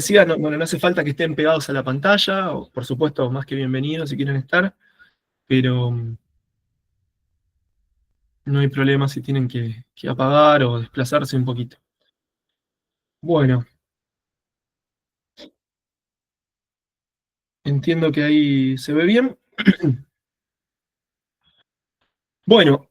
decía, no, bueno, no hace falta que estén pegados a la pantalla, o, por supuesto, más que bienvenidos si quieren estar, pero no hay problema si tienen que apagar o desplazarse un poquito. Bueno, entiendo que ahí se ve bien. Bueno,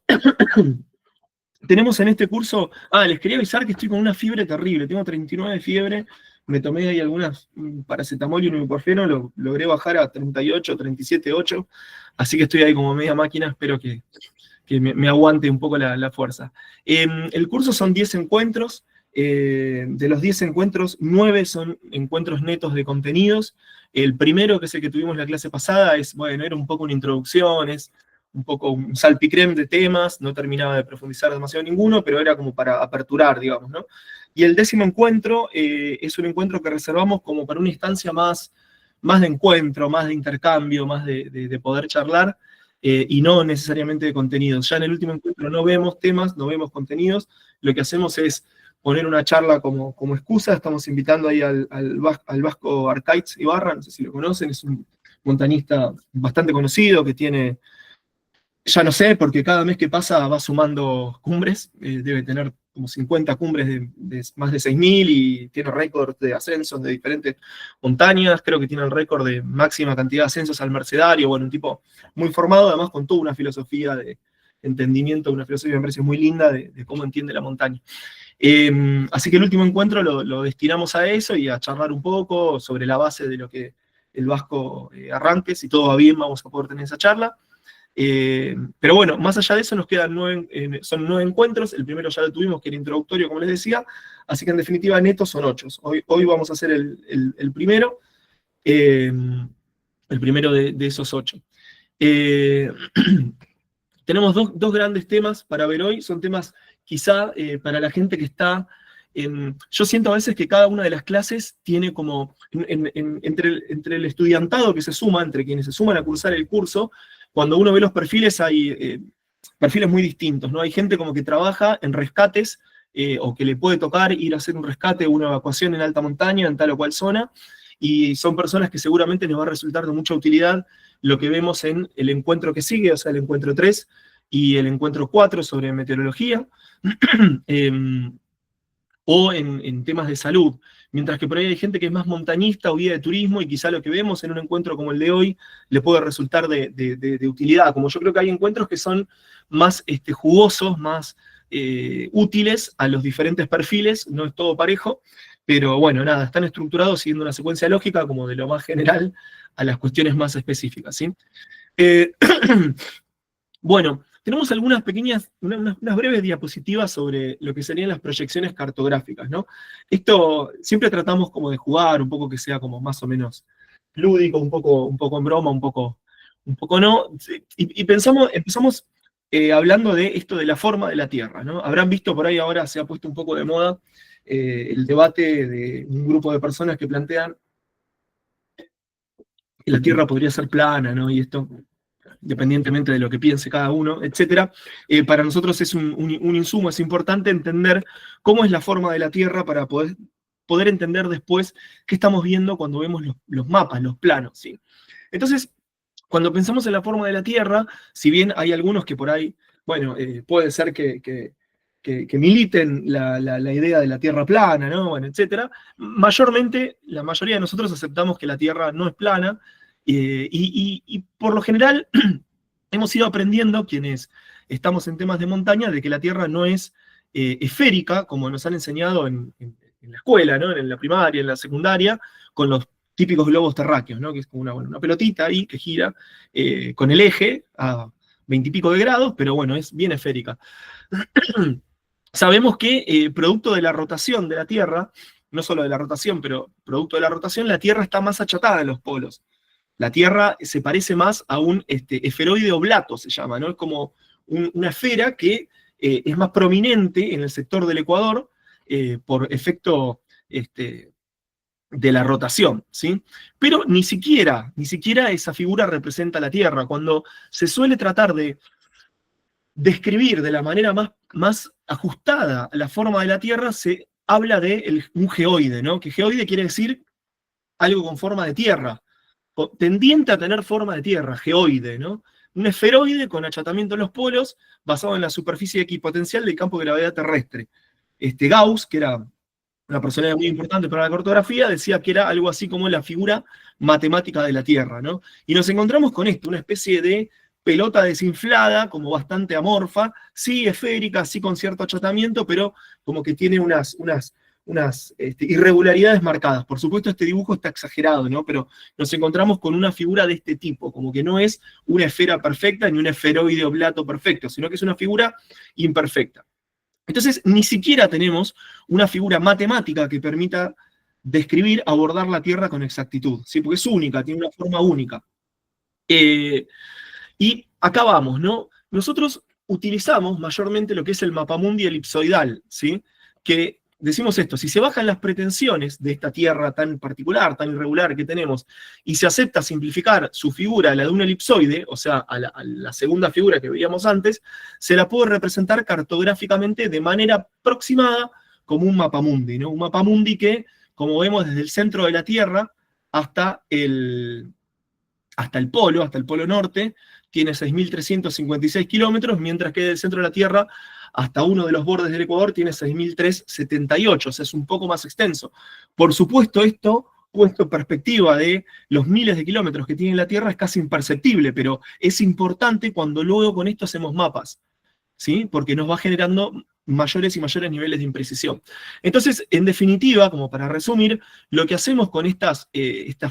tenemos en este curso, les quería avisar que estoy con una fiebre terrible, tengo 39 de fiebre, me tomé ahí algunas paracetamol y un ibuprofeno, lo logré bajar a 38, 37,8, así que estoy ahí como media máquina, espero que me aguante un poco la fuerza. El curso son 10 encuentros, de los 10 encuentros, 9 son encuentros netos de contenidos. El primero, que es el que tuvimos la clase pasada, es, bueno, era un poco una introducción, es un poco un salpicrem de temas, no terminaba de profundizar demasiado ninguno, pero era como para aperturar, digamos, ¿no? Y el 10º encuentro es un encuentro que reservamos como para una instancia más de encuentro, más de intercambio, más de poder charlar, y no necesariamente de contenidos. Ya en el último encuentro no vemos temas, no vemos contenidos, lo que hacemos es poner una charla como excusa. Estamos invitando ahí al vasco Arcaiz Ibarra, no sé si lo conocen, es un montañista bastante conocido que tiene, ya no sé, porque cada mes que pasa va sumando cumbres, debe tener como 50 cumbres de más de 6.000 y tiene récords de ascensos de diferentes montañas, creo que tiene el récord de máxima cantidad de ascensos al Mercedario, bueno, un tipo muy formado, además con toda una filosofía de entendimiento, una filosofía que me parece muy linda de cómo entiende la montaña. Así que el último encuentro lo destinamos a eso y a charlar un poco sobre la base de lo que el vasco arranque. Si todo va bien, vamos a poder tener esa charla. Pero bueno, más allá de eso nos quedan son 9 encuentros. El primero ya lo tuvimos, que era introductorio, como les decía, así que en definitiva netos son 8. Hoy vamos a hacer el primero, de esos 8. Tenemos dos grandes temas para ver hoy, son temas quizá para la gente que está. Yo siento a veces que cada una de las clases tiene como, entre el estudiantado que se suma, entre quienes se suman a cursar el curso, cuando uno ve los perfiles hay perfiles muy distintos, ¿no? Hay gente como que trabaja en rescates, o que le puede tocar ir a hacer un rescate o una evacuación en alta montaña, en tal o cual zona, y son personas que seguramente les va a resultar de mucha utilidad lo que vemos en el encuentro que sigue, o sea, el encuentro 3 y el encuentro 4 sobre meteorología, o en temas de salud, mientras que por ahí hay gente que es más montañista o guía de turismo y quizá lo que vemos en un encuentro como el de hoy le puede resultar de utilidad, como yo creo que hay encuentros que son más jugosos, más útiles a los diferentes perfiles, no es todo parejo, pero bueno, nada, están estructurados siguiendo una secuencia lógica como de lo más general a las cuestiones más específicas, ¿sí? Bueno, tenemos algunas pequeñas, unas breves diapositivas sobre lo que serían las proyecciones cartográficas, ¿no? Esto siempre tratamos como de jugar, un poco que sea como más o menos lúdico, un poco en broma, un poco no. Y empezamos hablando de esto de la forma de la Tierra, ¿no? Habrán visto por ahí ahora se ha puesto un poco de moda el debate de un grupo de personas que plantean que la Tierra podría ser plana, ¿no? Y esto independientemente de lo que piense cada uno, etc. Para nosotros es un insumo, es importante entender cómo es la forma de la Tierra para poder entender después qué estamos viendo cuando vemos los mapas, los planos, ¿sí? Entonces, cuando pensamos en la forma de la Tierra, si bien hay algunos que por ahí, bueno, puede ser que militen la idea de la Tierra plana, ¿no? Bueno, etc. Mayormente, la mayoría de nosotros aceptamos que la Tierra no es plana, y por lo general hemos ido aprendiendo, quienes estamos en temas de montaña, de que la Tierra no es esférica, como nos han enseñado en la escuela, ¿no? En la primaria, en la secundaria, con los típicos globos terráqueos, ¿no? Que es como una pelotita ahí que gira con el eje a 20 y pico de grados, pero bueno, es bien esférica. Sabemos que producto de la rotación de la Tierra, no solo de la rotación, pero producto de la rotación, la Tierra está más achatada en los polos. La Tierra se parece más a un esferoide oblato, se llama, ¿no? Es como una esfera que es más prominente en el sector del Ecuador por efecto de la rotación, ¿sí? Pero ni siquiera esa figura representa la Tierra. Cuando se suele tratar de describir de la manera más ajustada a la forma de la Tierra, se habla de un geoide, ¿no? Que geoide quiere decir algo con forma de tierra, tendiente a tener forma de tierra, geoide, ¿no? Un esferoide con achatamiento en los polos, basado en la superficie equipotencial del campo de gravedad terrestre. Gauss, que era una personalidad muy importante para la cartografía, decía que era algo así como la figura matemática de la Tierra, ¿no? Y nos encontramos con esto, una especie de pelota desinflada, como bastante amorfa, sí esférica, sí con cierto achatamiento, pero como que tiene unas irregularidades marcadas. Por supuesto, este dibujo está exagerado, ¿no? Pero nos encontramos con una figura de este tipo, como que no es una esfera perfecta ni un esferoide oblato perfecto, sino que es una figura imperfecta. Entonces, ni siquiera tenemos una figura matemática que permita describir, abordar la Tierra con exactitud, ¿sí? Porque es única, tiene una forma única. Y acá vamos, ¿no? Nosotros utilizamos mayormente lo que es el mapamundi elipsoidal, ¿sí? Que decimos esto, si se bajan las pretensiones de esta Tierra tan particular, tan irregular que tenemos, y se acepta simplificar su figura a la de un elipsoide, o sea, a la segunda figura que veíamos antes, se la puede representar cartográficamente de manera aproximada como un mapamundi, ¿no? Un mapamundi que, como vemos desde el centro de la Tierra hasta el hasta el polo norte, tiene 6.356 kilómetros, mientras que del centro de la Tierra hasta uno de los bordes del Ecuador tiene 6.378, o sea, es un poco más extenso. Por supuesto, esto, puesto en perspectiva de los miles de kilómetros que tiene la Tierra, es casi imperceptible, pero es importante cuando luego con esto hacemos mapas, ¿sí? Porque nos va generando mayores y mayores niveles de imprecisión. Entonces, en definitiva, como para resumir, lo que hacemos con estas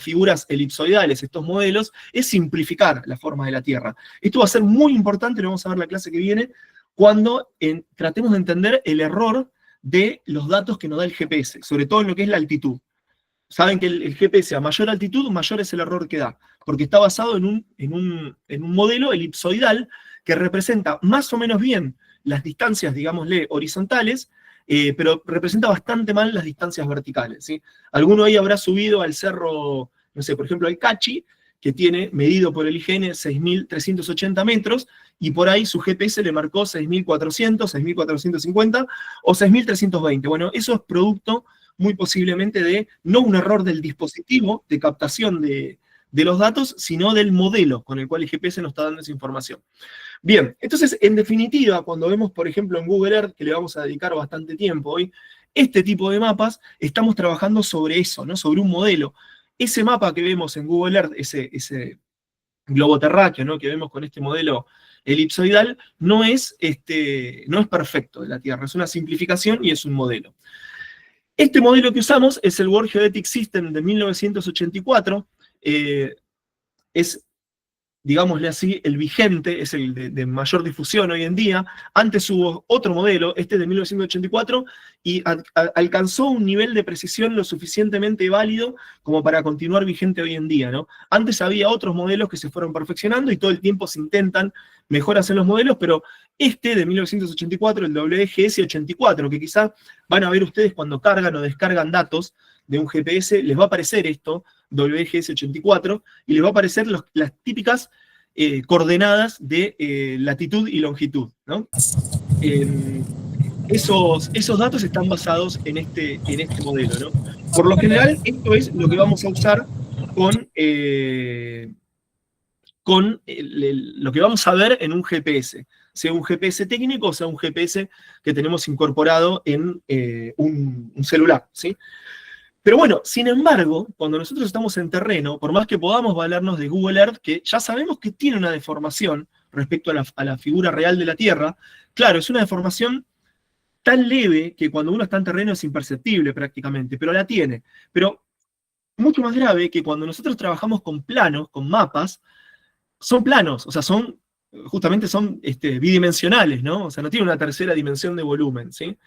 figuras elipsoidales, estos modelos, es simplificar la forma de la Tierra. Esto va a ser muy importante, lo vamos a ver en la clase que viene, cuando tratemos de entender el error de los datos que nos da el GPS, sobre todo en lo que es la altitud. Saben que el GPS a mayor altitud, mayor es el error que da, porque está basado en un modelo elipsoidal que representa más o menos bien las distancias, digámosle, horizontales, pero representa bastante mal las distancias verticales, ¿sí? Alguno ahí habrá subido al cerro, no sé, por ejemplo, el Cachi, que tiene, medido por el IGN, 6.380 metros, y por ahí su GPS le marcó 6.400, 6.450 o 6.320. Bueno, eso es producto muy posiblemente de, no un error del dispositivo de captación de los datos, sino del modelo con el cual el GPS nos está dando esa información. Bien, entonces, en definitiva, cuando vemos, por ejemplo, en Google Earth, que le vamos a dedicar bastante tiempo hoy, este tipo de mapas, estamos trabajando sobre eso, ¿no? Sobre un modelo. Ese mapa que vemos en Google Earth, ese globo terráqueo, ¿no? Que vemos con este modelo elipsoidal, no es perfecto de la Tierra, es una simplificación y es un modelo. Este modelo que usamos es el World Geodetic System de 1984, es, digámosle así, el vigente, es el de mayor difusión hoy en día. Antes hubo otro modelo, este de 1984, y alcanzó un nivel de precisión lo suficientemente válido como para continuar vigente hoy en día, ¿no? Antes había otros modelos que se fueron perfeccionando y todo el tiempo se intentan mejoras en los modelos, pero este de 1984, el WGS84, que quizá van a ver ustedes cuando cargan o descargan datos de un GPS, les va a aparecer esto, WGS84, y les va a aparecer las típicas coordenadas de latitud y longitud, ¿no? Esos datos están basados en este modelo, ¿no? Por lo general, esto es lo que vamos a usar con lo que vamos a ver en un GPS, sea un GPS técnico o sea un GPS que tenemos incorporado en un celular, ¿sí? Pero bueno, sin embargo, cuando nosotros estamos en terreno, por más que podamos valernos de Google Earth, que ya sabemos que tiene una deformación respecto a la figura real de la Tierra, claro, es una deformación tan leve que cuando uno está en terreno es imperceptible prácticamente, pero la tiene. Pero mucho más grave que cuando nosotros trabajamos con planos, con mapas, son planos, o sea, justamente son bidimensionales, ¿no? O sea, no tiene una tercera dimensión de volumen, ¿sí?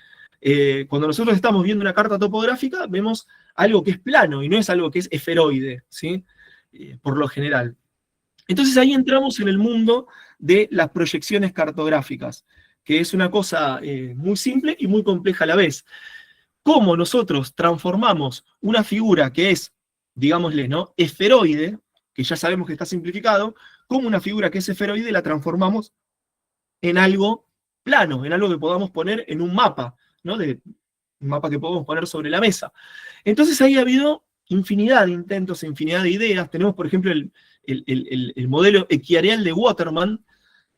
Cuando nosotros estamos viendo una carta topográfica, vemos algo que es plano y no es algo que es esferoide, ¿sí? Por lo general. Entonces ahí entramos en el mundo de las proyecciones cartográficas, que es una cosa muy simple y muy compleja a la vez. Cómo nosotros transformamos una figura que es, digámosle, ¿no?, esferoide, que ya sabemos que está simplificado, cómo una figura que es esferoide la transformamos en algo plano, en algo que podamos poner en un mapa, ¿no? Un mapa que podemos poner sobre la mesa. Entonces ahí ha habido infinidad de intentos, infinidad de ideas. Tenemos, por ejemplo, el modelo equiareal de Waterman,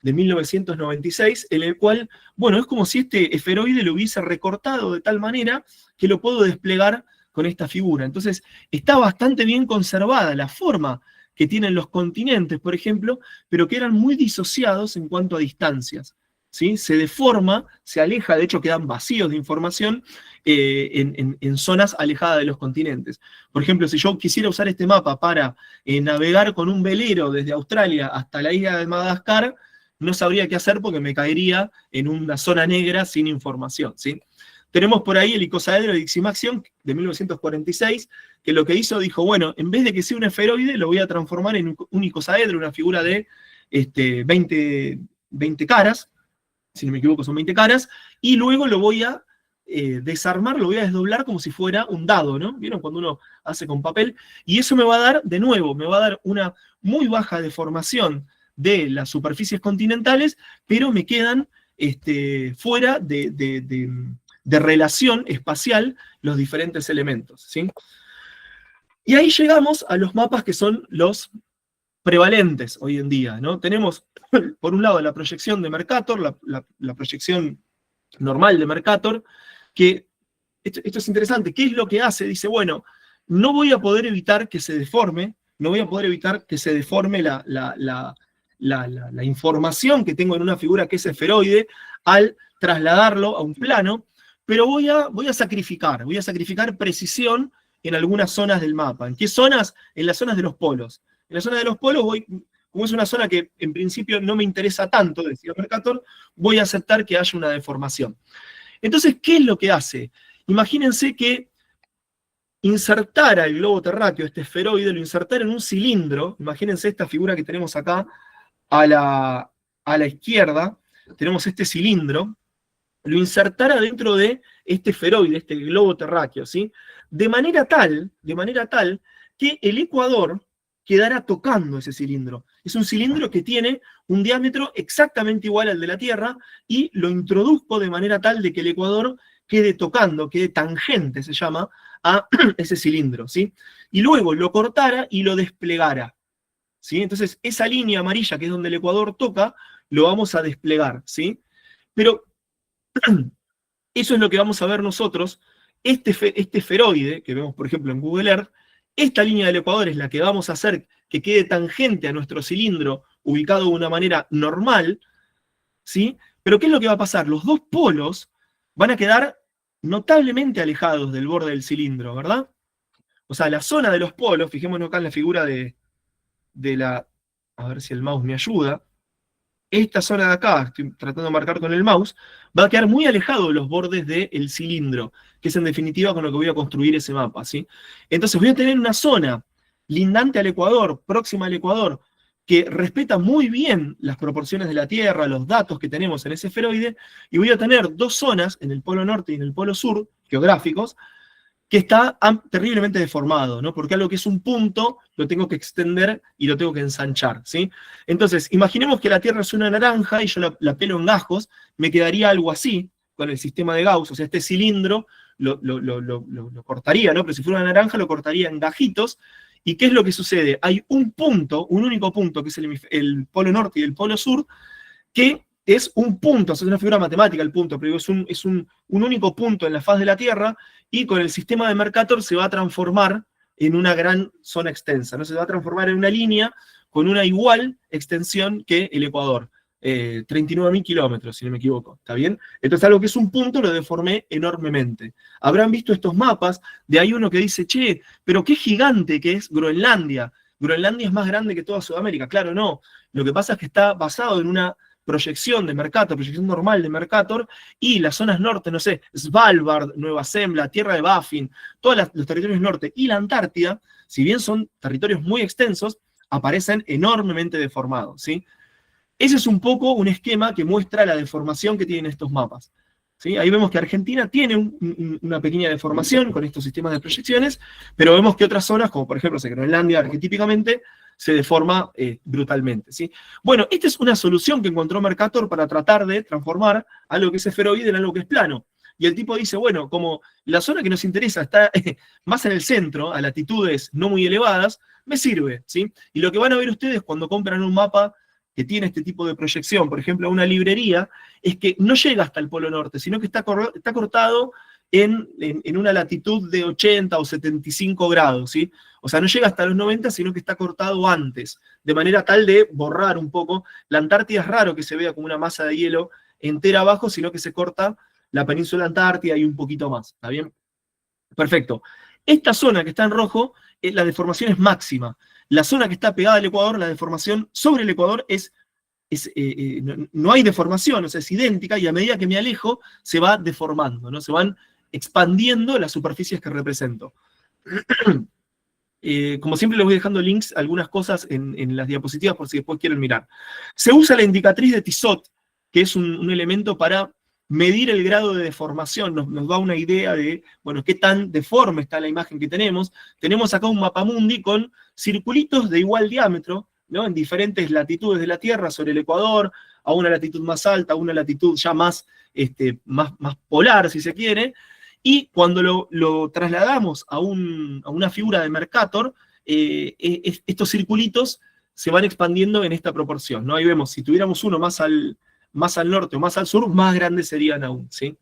de 1996, en el cual, bueno, es como si este esferoide lo hubiese recortado de tal manera que lo puedo desplegar con esta figura. Entonces, está bastante bien conservada la forma que tienen los continentes, por ejemplo, pero que eran muy disociados en cuanto a distancias, ¿sí? Se deforma, se aleja, de hecho quedan vacíos de información en zonas alejadas de los continentes. Por ejemplo, si yo quisiera usar este mapa para navegar con un velero desde Australia hasta la isla de Madagascar, no sabría qué hacer porque me caería en una zona negra sin información, ¿sí? Tenemos por ahí el icosaedro de Diximaxion de 1946, que lo que hizo, dijo, bueno, en vez de que sea un esferoide, lo voy a transformar en un icosaedro, una figura de 20 caras, si no me equivoco son 20 caras, y luego lo voy a desarmar, lo voy a desdoblar como si fuera un dado, ¿no? ¿Vieron cuando uno hace con papel? Y eso me va a dar, de nuevo, me va a dar una muy baja deformación de las superficies continentales, pero me quedan fuera de relación espacial los diferentes elementos, ¿sí? Y ahí llegamos a los mapas que son los prevalentes hoy en día, ¿no? Tenemos, por un lado, la proyección de Mercator, la proyección normal de Mercator, que esto es interesante. ¿Qué es lo que hace? Dice, bueno, no voy a poder evitar que se deforme, no voy a poder evitar que se deforme la información que tengo en una figura que es esferoide al trasladarlo a un plano, pero voy a sacrificar precisión en algunas zonas del mapa. ¿En qué zonas? En las zonas de los polos. En la zona de los polos como es una zona que en principio no me interesa tanto, decía Mercator, voy a aceptar que haya una deformación. Entonces, ¿qué es lo que hace? Imagínense que insertara el globo terráqueo, este esferoide, lo insertara en un cilindro. Imagínense esta figura que tenemos acá a la izquierda, tenemos este cilindro, lo insertara dentro de este esferoide, este globo terráqueo, ¿sí? De manera tal que el ecuador quedara tocando ese cilindro. Es un cilindro que tiene un diámetro exactamente igual al de la Tierra y lo introduzco de manera tal de que el ecuador quede tocando, quede tangente, se llama, a ese cilindro, ¿sí? Y luego lo cortara y lo desplegara, ¿sí? Entonces, esa línea amarilla, que es donde el ecuador toca, lo vamos a desplegar, ¿sí? Pero eso es lo que vamos a ver nosotros. Este esferoide, que vemos, por ejemplo, en Google Earth, esta línea del ecuador es la que vamos a hacer que quede tangente a nuestro cilindro, ubicado de una manera normal, ¿sí? Pero ¿qué es lo que va a pasar? Los dos polos van a quedar notablemente alejados del borde del cilindro, ¿verdad? O sea, la zona de los polos, fijémonos acá en la figura de la... A ver si el mouse me ayuda. Esta zona de acá, estoy tratando de marcar con el mouse, va a quedar muy alejado de los bordes del cilindro, que es en definitiva con lo que voy a construir ese mapa, ¿sí? Entonces voy a tener una zona lindante al ecuador, próxima al ecuador, que respeta muy bien las proporciones de la Tierra, los datos que tenemos en ese esferoide, y voy a tener dos zonas, en el polo norte y en el polo sur, geográficos, que está terriblemente deformado, ¿no? Porque algo que es un punto lo tengo que extender y lo tengo que ensanchar, ¿sí? Entonces, imaginemos que la Tierra es una naranja y yo la pelo en gajos, me quedaría algo así con el sistema de Gauss, o sea, este cilindro lo cortaría, ¿no? Pero si fuera una naranja lo cortaría en gajitos, ¿y qué es lo que sucede? Hay un punto, un único punto, que es el polo norte y el polo sur, que es un punto, o sea, es una figura matemática el punto, pero es un único punto en la faz de la Tierra, y con el sistema de Mercator se va a transformar en una gran zona extensa, ¿no? Se va a transformar en una línea con una igual extensión que el ecuador, 39.000 kilómetros, si no me equivoco, ¿está bien? Entonces algo que es un punto lo deformé enormemente. Habrán visto estos mapas, de ahí uno que dice, che, pero qué gigante que es Groenlandia. Groenlandia es más grande que toda Sudamérica. Claro, no. Lo que pasa es que está basado en una proyección de Mercator, proyección normal de Mercator, y las zonas norte, no sé, Svalbard, Nueva Zembla, Tierra de Baffin, todos los territorios norte y la Antártida, si bien son territorios muy extensos, aparecen enormemente deformados, ¿sí? Ese es un poco un esquema que muestra la deformación que tienen estos mapas, ¿sí? Ahí vemos que Argentina tiene una pequeña deformación con estos sistemas de proyecciones, pero vemos que otras zonas, como por ejemplo Groenlandia, arquetípicamente, se deforma brutalmente, ¿sí? Bueno, esta es una solución que encontró Mercator para tratar de transformar algo que es esferoide en algo que es plano. y el tipo dice, bueno, como la zona que nos interesa está más en el centro, a latitudes no muy elevadas, me sirve, ¿sí? Y lo que van a ver ustedes cuando compran un mapa que tiene este tipo de proyección, por ejemplo, a una librería, es que no llega hasta el Polo Norte, sino que está cortado en una latitud de 80 o 75 grados, ¿sí? O sea, no llega hasta los 90, sino que está cortado antes, de manera tal de borrar un poco. La Antártida es raro que se vea como una masa de hielo entera abajo, sino que se corta la península Antártida y un poquito más, ¿está bien? Perfecto. Esta zona que está en rojo, la deformación es máxima. La zona que está pegada al Ecuador, la deformación sobre el Ecuador no hay deformación, o sea, es idéntica, y a medida que me alejo, se va deformando, ¿no? Se van expandiendo las superficies que represento. Como siempre les voy dejando links a algunas cosas en las diapositivas por si después quieren mirar. Se usa la indicatriz de Tissot, que es un elemento para medir el grado de deformación, nos da una idea de, bueno, qué tan deforme está la imagen que tenemos. Tenemos acá un mapamundi con circulitos de igual diámetro, ¿no? En diferentes latitudes de la Tierra, sobre el Ecuador, a una latitud más alta, a una latitud ya más polar, si se quiere, y cuando lo trasladamos a una figura de Mercator, estos circulitos se van expandiendo en esta proporción, ¿no? Ahí vemos, si tuviéramos uno más al norte o más al sur, más grandes serían aún, ¿sí?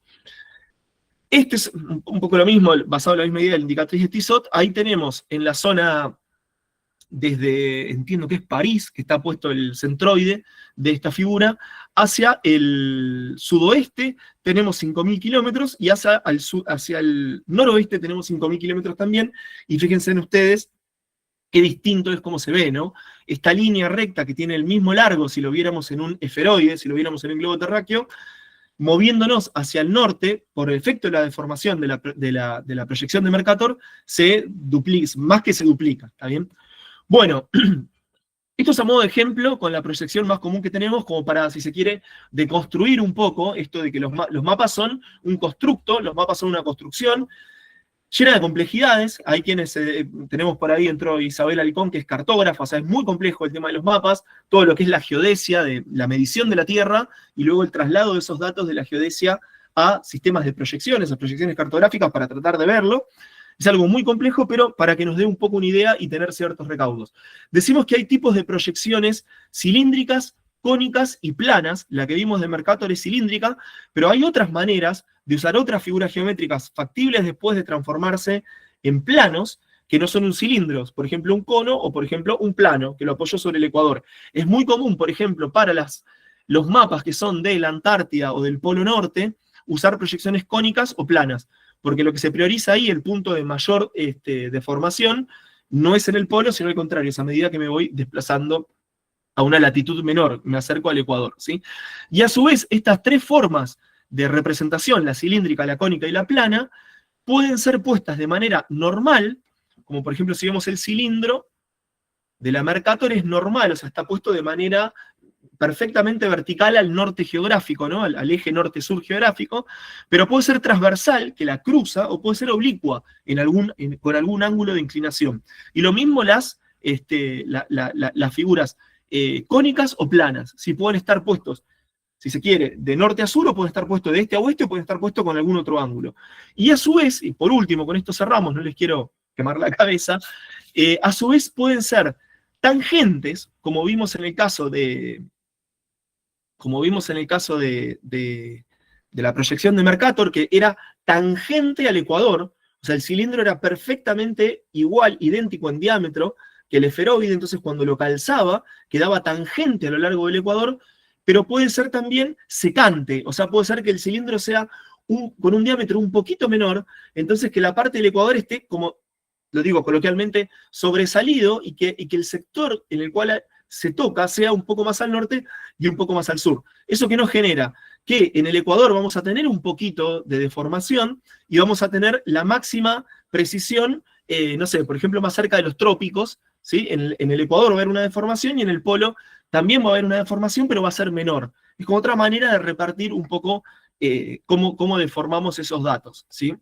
Este es un poco lo mismo, basado en la misma idea del indicatriz de Tissot. Ahí tenemos en la zona, entiendo que es París, que está puesto el centroide de esta figura, hacia el sudoeste tenemos 5.000 kilómetros, y hacia el noroeste tenemos 5.000 kilómetros también, y fíjense en ustedes qué distinto es cómo se ve, ¿no? Esta línea recta que tiene el mismo largo si lo viéramos en un esferoide, si lo viéramos en un globo terráqueo, moviéndonos hacia el norte, por el efecto de la deformación de la proyección de Mercator, se duplica, más que se duplica, ¿está bien? Bueno, esto es a modo de ejemplo con la proyección más común que tenemos, como para, si se quiere, deconstruir un poco esto de que los mapas son un constructo, los mapas son una construcción llena de complejidades. Hay quienes, tenemos por ahí, entró Isabel Alcón, que es cartógrafa, o sea, es muy complejo el tema de los mapas, todo lo que es la geodesia, de la medición de la Tierra, y luego el traslado de esos datos de la geodesia a sistemas de proyecciones, a proyecciones cartográficas para tratar de verlo. Es algo muy complejo, pero para que nos dé un poco una idea y tener ciertos recaudos. Decimos que hay tipos de proyecciones cilíndricas, cónicas y planas. La que vimos de Mercator es cilíndrica, pero hay otras maneras de usar otras figuras geométricas factibles después de transformarse en planos, que no son un cilindro, por ejemplo un cono, o por ejemplo un plano, que lo apoyó sobre el Ecuador. Es muy común, por ejemplo, para los mapas que son de la Antártida o del Polo Norte, usar proyecciones cónicas o planas, porque lo que se prioriza ahí, el punto de mayor deformación, no es en el polo, sino al contrario, es a medida que me voy desplazando a una latitud menor, me acerco al Ecuador, ¿sí? Y a su vez, estas tres formas de representación, la cilíndrica, la cónica y la plana, pueden ser puestas de manera normal, como por ejemplo si vemos el cilindro de la Mercator, es normal, o sea, está puesto de manera perfectamente vertical al norte geográfico, ¿no? Al eje norte-sur geográfico, pero puede ser transversal, que la cruza, o puede ser oblicua, con algún ángulo de inclinación. Y lo mismo las figuras cónicas o planas, si pueden estar puestos, si se quiere, de norte a sur, o pueden estar puestos de este a oeste, o pueden estar puestos con algún otro ángulo. Y a su vez, y por último, con esto cerramos, no les quiero quemar la cabeza, a su vez pueden ser tangentes, como vimos en el caso de la proyección de Mercator, que era tangente al Ecuador, o sea, el cilindro era perfectamente igual, idéntico en diámetro que el esferoide, entonces cuando lo calzaba, quedaba tangente a lo largo del Ecuador, pero puede ser también secante, o sea, puede ser que el cilindro sea con un diámetro un poquito menor, entonces que la parte del Ecuador esté, como lo digo coloquialmente, sobresalido, y que el sector en el cual se toca sea un poco más al norte y un poco más al sur. ¿Eso qué nos genera? Que en el Ecuador vamos a tener un poquito de deformación y vamos a tener la máxima precisión, no sé, por ejemplo, más cerca de los trópicos, ¿sí? En el Ecuador va a haber una deformación, y en el polo también va a haber una deformación, pero va a ser menor. Es como otra manera de repartir un poco cómo deformamos esos datos, ¿sí?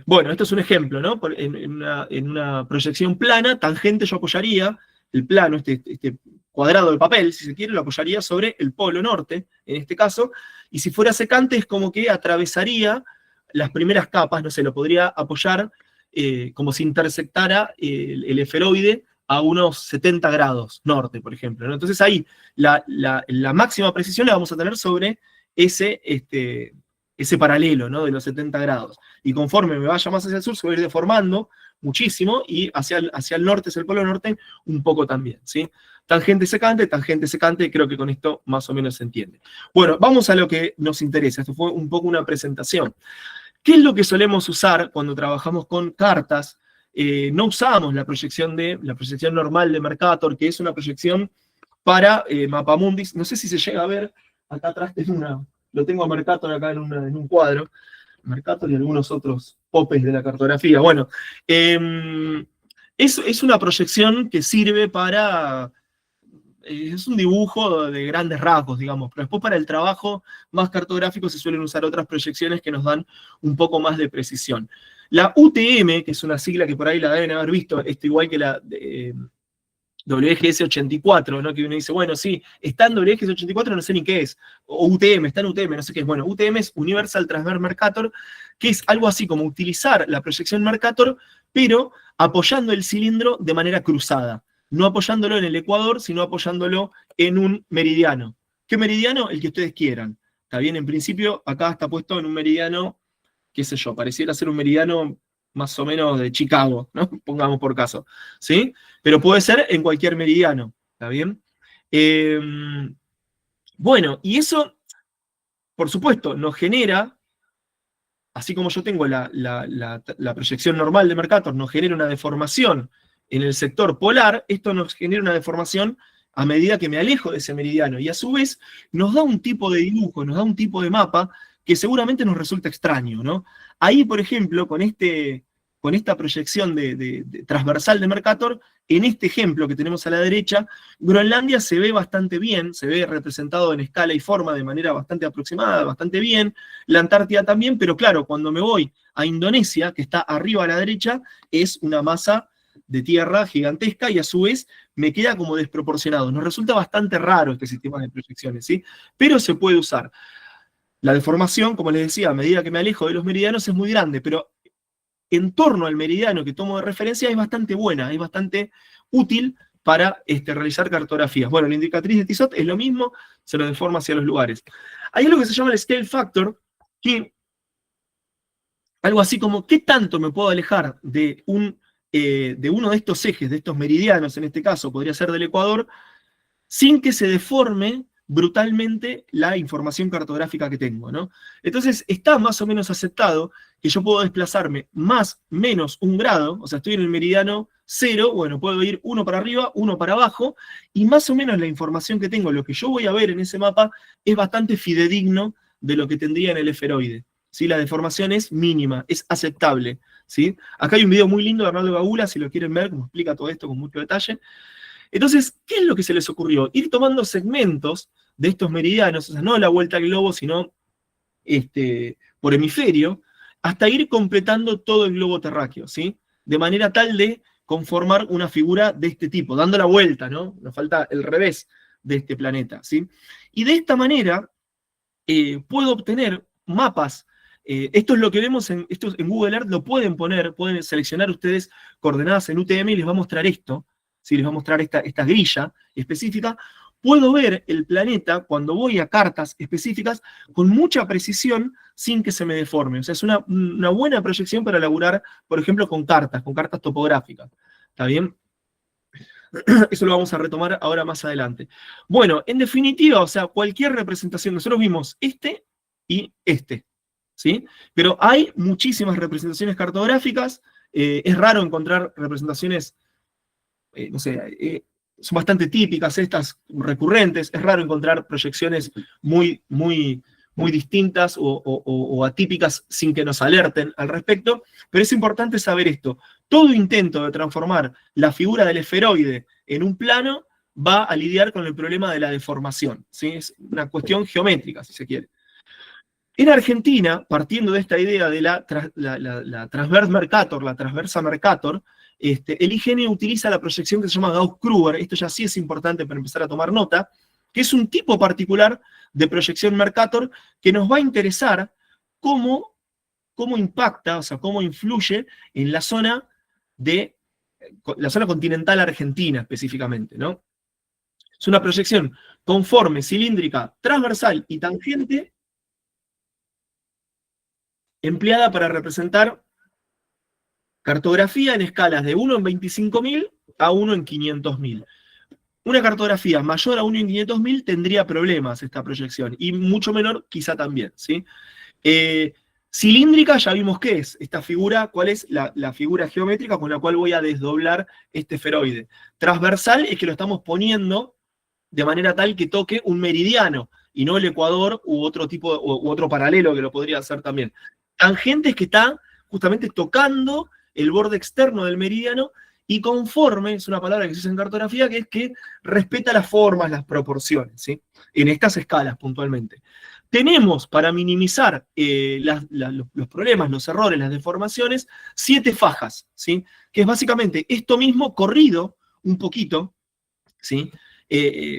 Bueno, esto es un ejemplo, ¿no? En una proyección plana, tangente yo apoyaría el plano, cuadrado de papel, si se quiere, lo apoyaría sobre el polo norte, en este caso, y si fuera secante es como que atravesaría las primeras capas, no sé, lo podría apoyar como si intersectara el esferoide a unos 70 grados norte, por ejemplo, ¿no? Entonces ahí la máxima precisión la vamos a tener sobre ese paralelo, ¿no? De los 70 grados. Y conforme me vaya más hacia el sur, se va a ir deformando muchísimo, y hacia el norte, hacia el polo norte, un poco también, ¿sí? Tangente secante, creo que con esto más o menos se entiende. Bueno, vamos a lo que nos interesa. Esto fue un poco una presentación. ¿Qué es lo que solemos usar cuando trabajamos con cartas? No usamos la proyección normal de Mercator, que es una proyección para Mapamundis. No sé si se llega a ver, acá atrás lo tengo a Mercator acá en un cuadro, Mercator y algunos otros popes de la cartografía. Bueno, es una proyección que sirve para... es un dibujo de grandes rasgos, digamos, pero después para el trabajo más cartográfico se suelen usar otras proyecciones que nos dan un poco más de precisión. La UTM, que es una sigla que por ahí la deben haber visto, igual que la WGS 84, ¿no? Que uno dice, bueno, sí, está en WGS 84, no sé ni qué es, o UTM, está en UTM, no sé qué es. Bueno, UTM es Universal Transverse Mercator, que es algo así como utilizar la proyección Mercator, pero apoyando el cilindro de manera cruzada. No apoyándolo en el ecuador, sino apoyándolo en un meridiano. ¿Qué meridiano? El que ustedes quieran. Está bien, en principio, acá está puesto en un meridiano, qué sé yo, pareciera ser un meridiano más o menos de Chicago, ¿no? Pongamos por caso, ¿sí? Pero puede ser en cualquier meridiano, ¿está bien? Bueno, y eso, por supuesto, nos genera, así como yo tengo la proyección normal de Mercator, nos genera una deformación en el sector polar, esto nos genera una deformación a medida que me alejo de ese meridiano, y a su vez nos da un tipo de dibujo, nos da un tipo de mapa que seguramente nos resulta extraño, ¿no? Ahí, por ejemplo, con esta proyección transversal de Mercator, en este ejemplo que tenemos a la derecha, Groenlandia se ve bastante bien, se ve representado en escala y forma de manera bastante aproximada, bastante bien, la Antártida también, pero claro, cuando me voy a Indonesia, que está arriba a la derecha, es una masa de tierra gigantesca y a su vez me queda como desproporcionado. Nos resulta bastante raro este sistema de proyecciones, ¿sí? Pero se puede usar. La deformación, como les decía, a medida que me alejo de los meridianos es muy grande, pero en torno al meridiano que tomo de referencia es bastante buena, es bastante útil para realizar cartografías. Bueno, la indicatriz de Tissot es lo mismo, se lo deforma hacia los lugares. Hay algo que se llama el scale factor, que algo así como, ¿qué tanto me puedo alejar de uno de estos ejes, de estos meridianos, en este caso, podría ser del Ecuador, sin que se deforme brutalmente la información cartográfica que tengo, ¿no? Entonces, está más o menos aceptado que yo puedo desplazarme más menos 1 grado, o sea, estoy en el meridiano 0, bueno, puedo ir 1 para arriba, 1 para abajo, y más o menos la información que tengo, lo que yo voy a ver en ese mapa, es bastante fidedigno de lo que tendría en el esferoide, ¿sí? La deformación es mínima, es aceptable, ¿sí? Acá hay un video muy lindo de Arnaldo Gagula, si lo quieren ver, como explica todo esto con mucho detalle. Entonces, ¿qué es lo que se les ocurrió? Ir tomando segmentos de estos meridianos, o sea, no la vuelta al globo, sino por hemisferio, hasta ir completando todo el globo terráqueo, ¿sí? De manera tal de conformar una figura de este tipo, dando la vuelta, ¿no? Nos falta el revés de este planeta, ¿sí? Y de esta manera puedo obtener mapas. Esto es lo que vemos esto en Google Earth, lo pueden poner, pueden seleccionar ustedes coordenadas en UTM y les va a mostrar esto, ¿sí? Les va a mostrar esta grilla específica. Puedo ver el planeta cuando voy a cartas específicas con mucha precisión sin que se me deforme. O sea, es una buena proyección para elaborar, por ejemplo, con cartas topográficas. ¿Está bien? Eso lo vamos a retomar ahora más adelante. Bueno, en definitiva, o sea, cualquier representación, nosotros vimos este y este, ¿sí? Pero hay muchísimas representaciones cartográficas, es raro encontrar representaciones, no sé, son bastante típicas estas, recurrentes, es raro encontrar proyecciones muy distintas o atípicas sin que nos alerten al respecto, pero es importante saber esto. Todo intento de transformar la figura del esferoide en un plano va a lidiar con el problema de la deformación, ¿sí? Es una cuestión geométrica, si se quiere. En Argentina, partiendo de esta idea de la transverse Mercator, la transversa Mercator, el IGN utiliza la proyección que se llama Gauss-Kruger, esto ya sí es importante para empezar a tomar nota, que es un tipo particular de proyección Mercator que nos va a interesar cómo impacta, o sea, cómo influye en la zona continental argentina específicamente, ¿no? Es una proyección conforme, cilíndrica, transversal y tangente empleada para representar cartografía en escalas de 1 en 25.000 a 1 en 500.000. Una cartografía mayor a 1 en 500.000 tendría problemas esta proyección, y mucho menor quizá también, ¿sí? Cilíndrica ya vimos qué es esta figura, cuál es la figura geométrica con la cual voy a desdoblar este esferoide. Transversal es que lo estamos poniendo de manera tal que toque un meridiano, y no el ecuador u otro tipo, u otro paralelo que lo podría hacer también. Tangente es que está justamente tocando el borde externo del meridiano, y conforme, es una palabra que se usa en cartografía, que es que respeta las formas, las proporciones, ¿sí? En estas escalas puntualmente. Tenemos, para minimizar los problemas, los errores, las deformaciones, 7 fajas, ¿sí? Que es básicamente esto mismo corrido un poquito, ¿sí?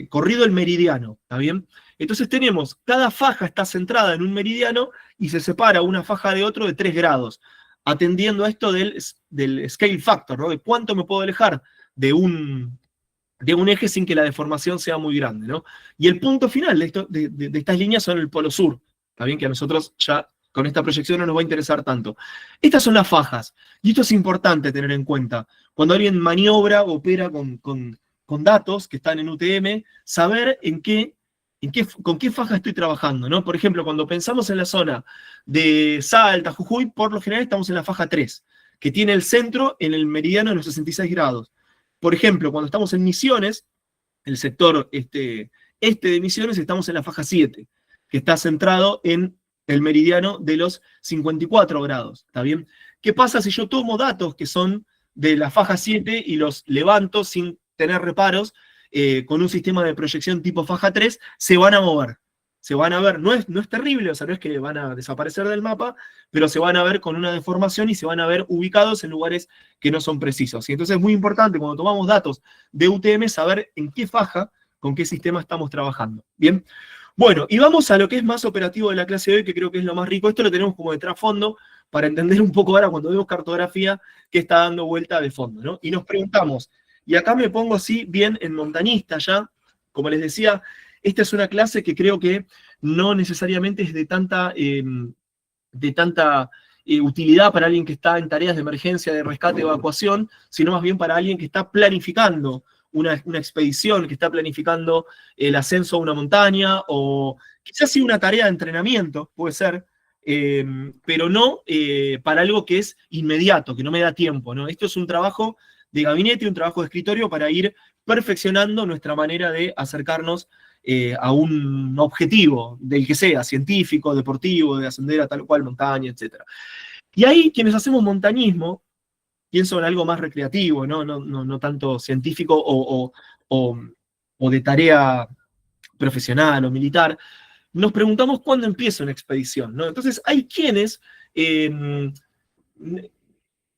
Corrido el meridiano, ¿está bien? Entonces tenemos, cada faja está centrada en un meridiano y se separa una faja de otro de 3 grados, atendiendo a esto del scale factor, ¿no? De cuánto me puedo alejar de un eje sin que la deformación sea muy grande, ¿no? Y el punto final de estas líneas son el polo sur, ¿está bien? Que a nosotros ya con esta proyección no nos va a interesar tanto. Estas son las fajas, y esto es importante tener en cuenta. Cuando alguien maniobra, opera con datos que están en UTM, saber con qué faja estoy trabajando, ¿no? Por ejemplo, cuando pensamos en la zona de Salta, Jujuy, por lo general estamos en la faja 3, que tiene el centro en el meridiano de los 66 grados. Por ejemplo, cuando estamos en Misiones, el sector este de Misiones, estamos en la faja 7, que está centrado en el meridiano de los 54 grados, ¿está bien? ¿Qué pasa si yo tomo datos que son de la faja 7 y los levanto sin tener reparos, con un sistema de proyección tipo faja 3, se van a mover? Se van a ver, no es terrible, o sea, no es que van a desaparecer del mapa, pero se van a ver con una deformación y se van a ver ubicados en lugares que no son precisos. Y entonces es muy importante cuando tomamos datos de UTM saber en qué faja, con qué sistema estamos trabajando. Bien, bueno, y vamos a lo que es más operativo de la clase de hoy, que creo que es lo más rico. Esto lo tenemos como de trasfondo para entender un poco ahora cuando vemos cartografía que está dando vuelta de fondo, ¿no? Y nos preguntamos, y acá me pongo así bien en montañista ya, como les decía, esta es una clase que creo que no necesariamente es de tanta utilidad para alguien que está en tareas de emergencia, de rescate, evacuación, sino más bien para alguien que está planificando una expedición, que está planificando el ascenso a una montaña, o quizás sí una tarea de entrenamiento, puede ser, pero no para algo que es inmediato, que no me da tiempo, ¿no? Esto es un trabajo de gabinete, un trabajo de escritorio para ir perfeccionando nuestra manera de acercarnos a un objetivo, del que sea, científico, deportivo, de ascender a tal cual montaña, etc. Y ahí quienes hacemos montañismo, pienso en algo más recreativo, no tanto científico o de tarea profesional o militar, nos preguntamos cuándo empieza una expedición, ¿no? Entonces hay quienes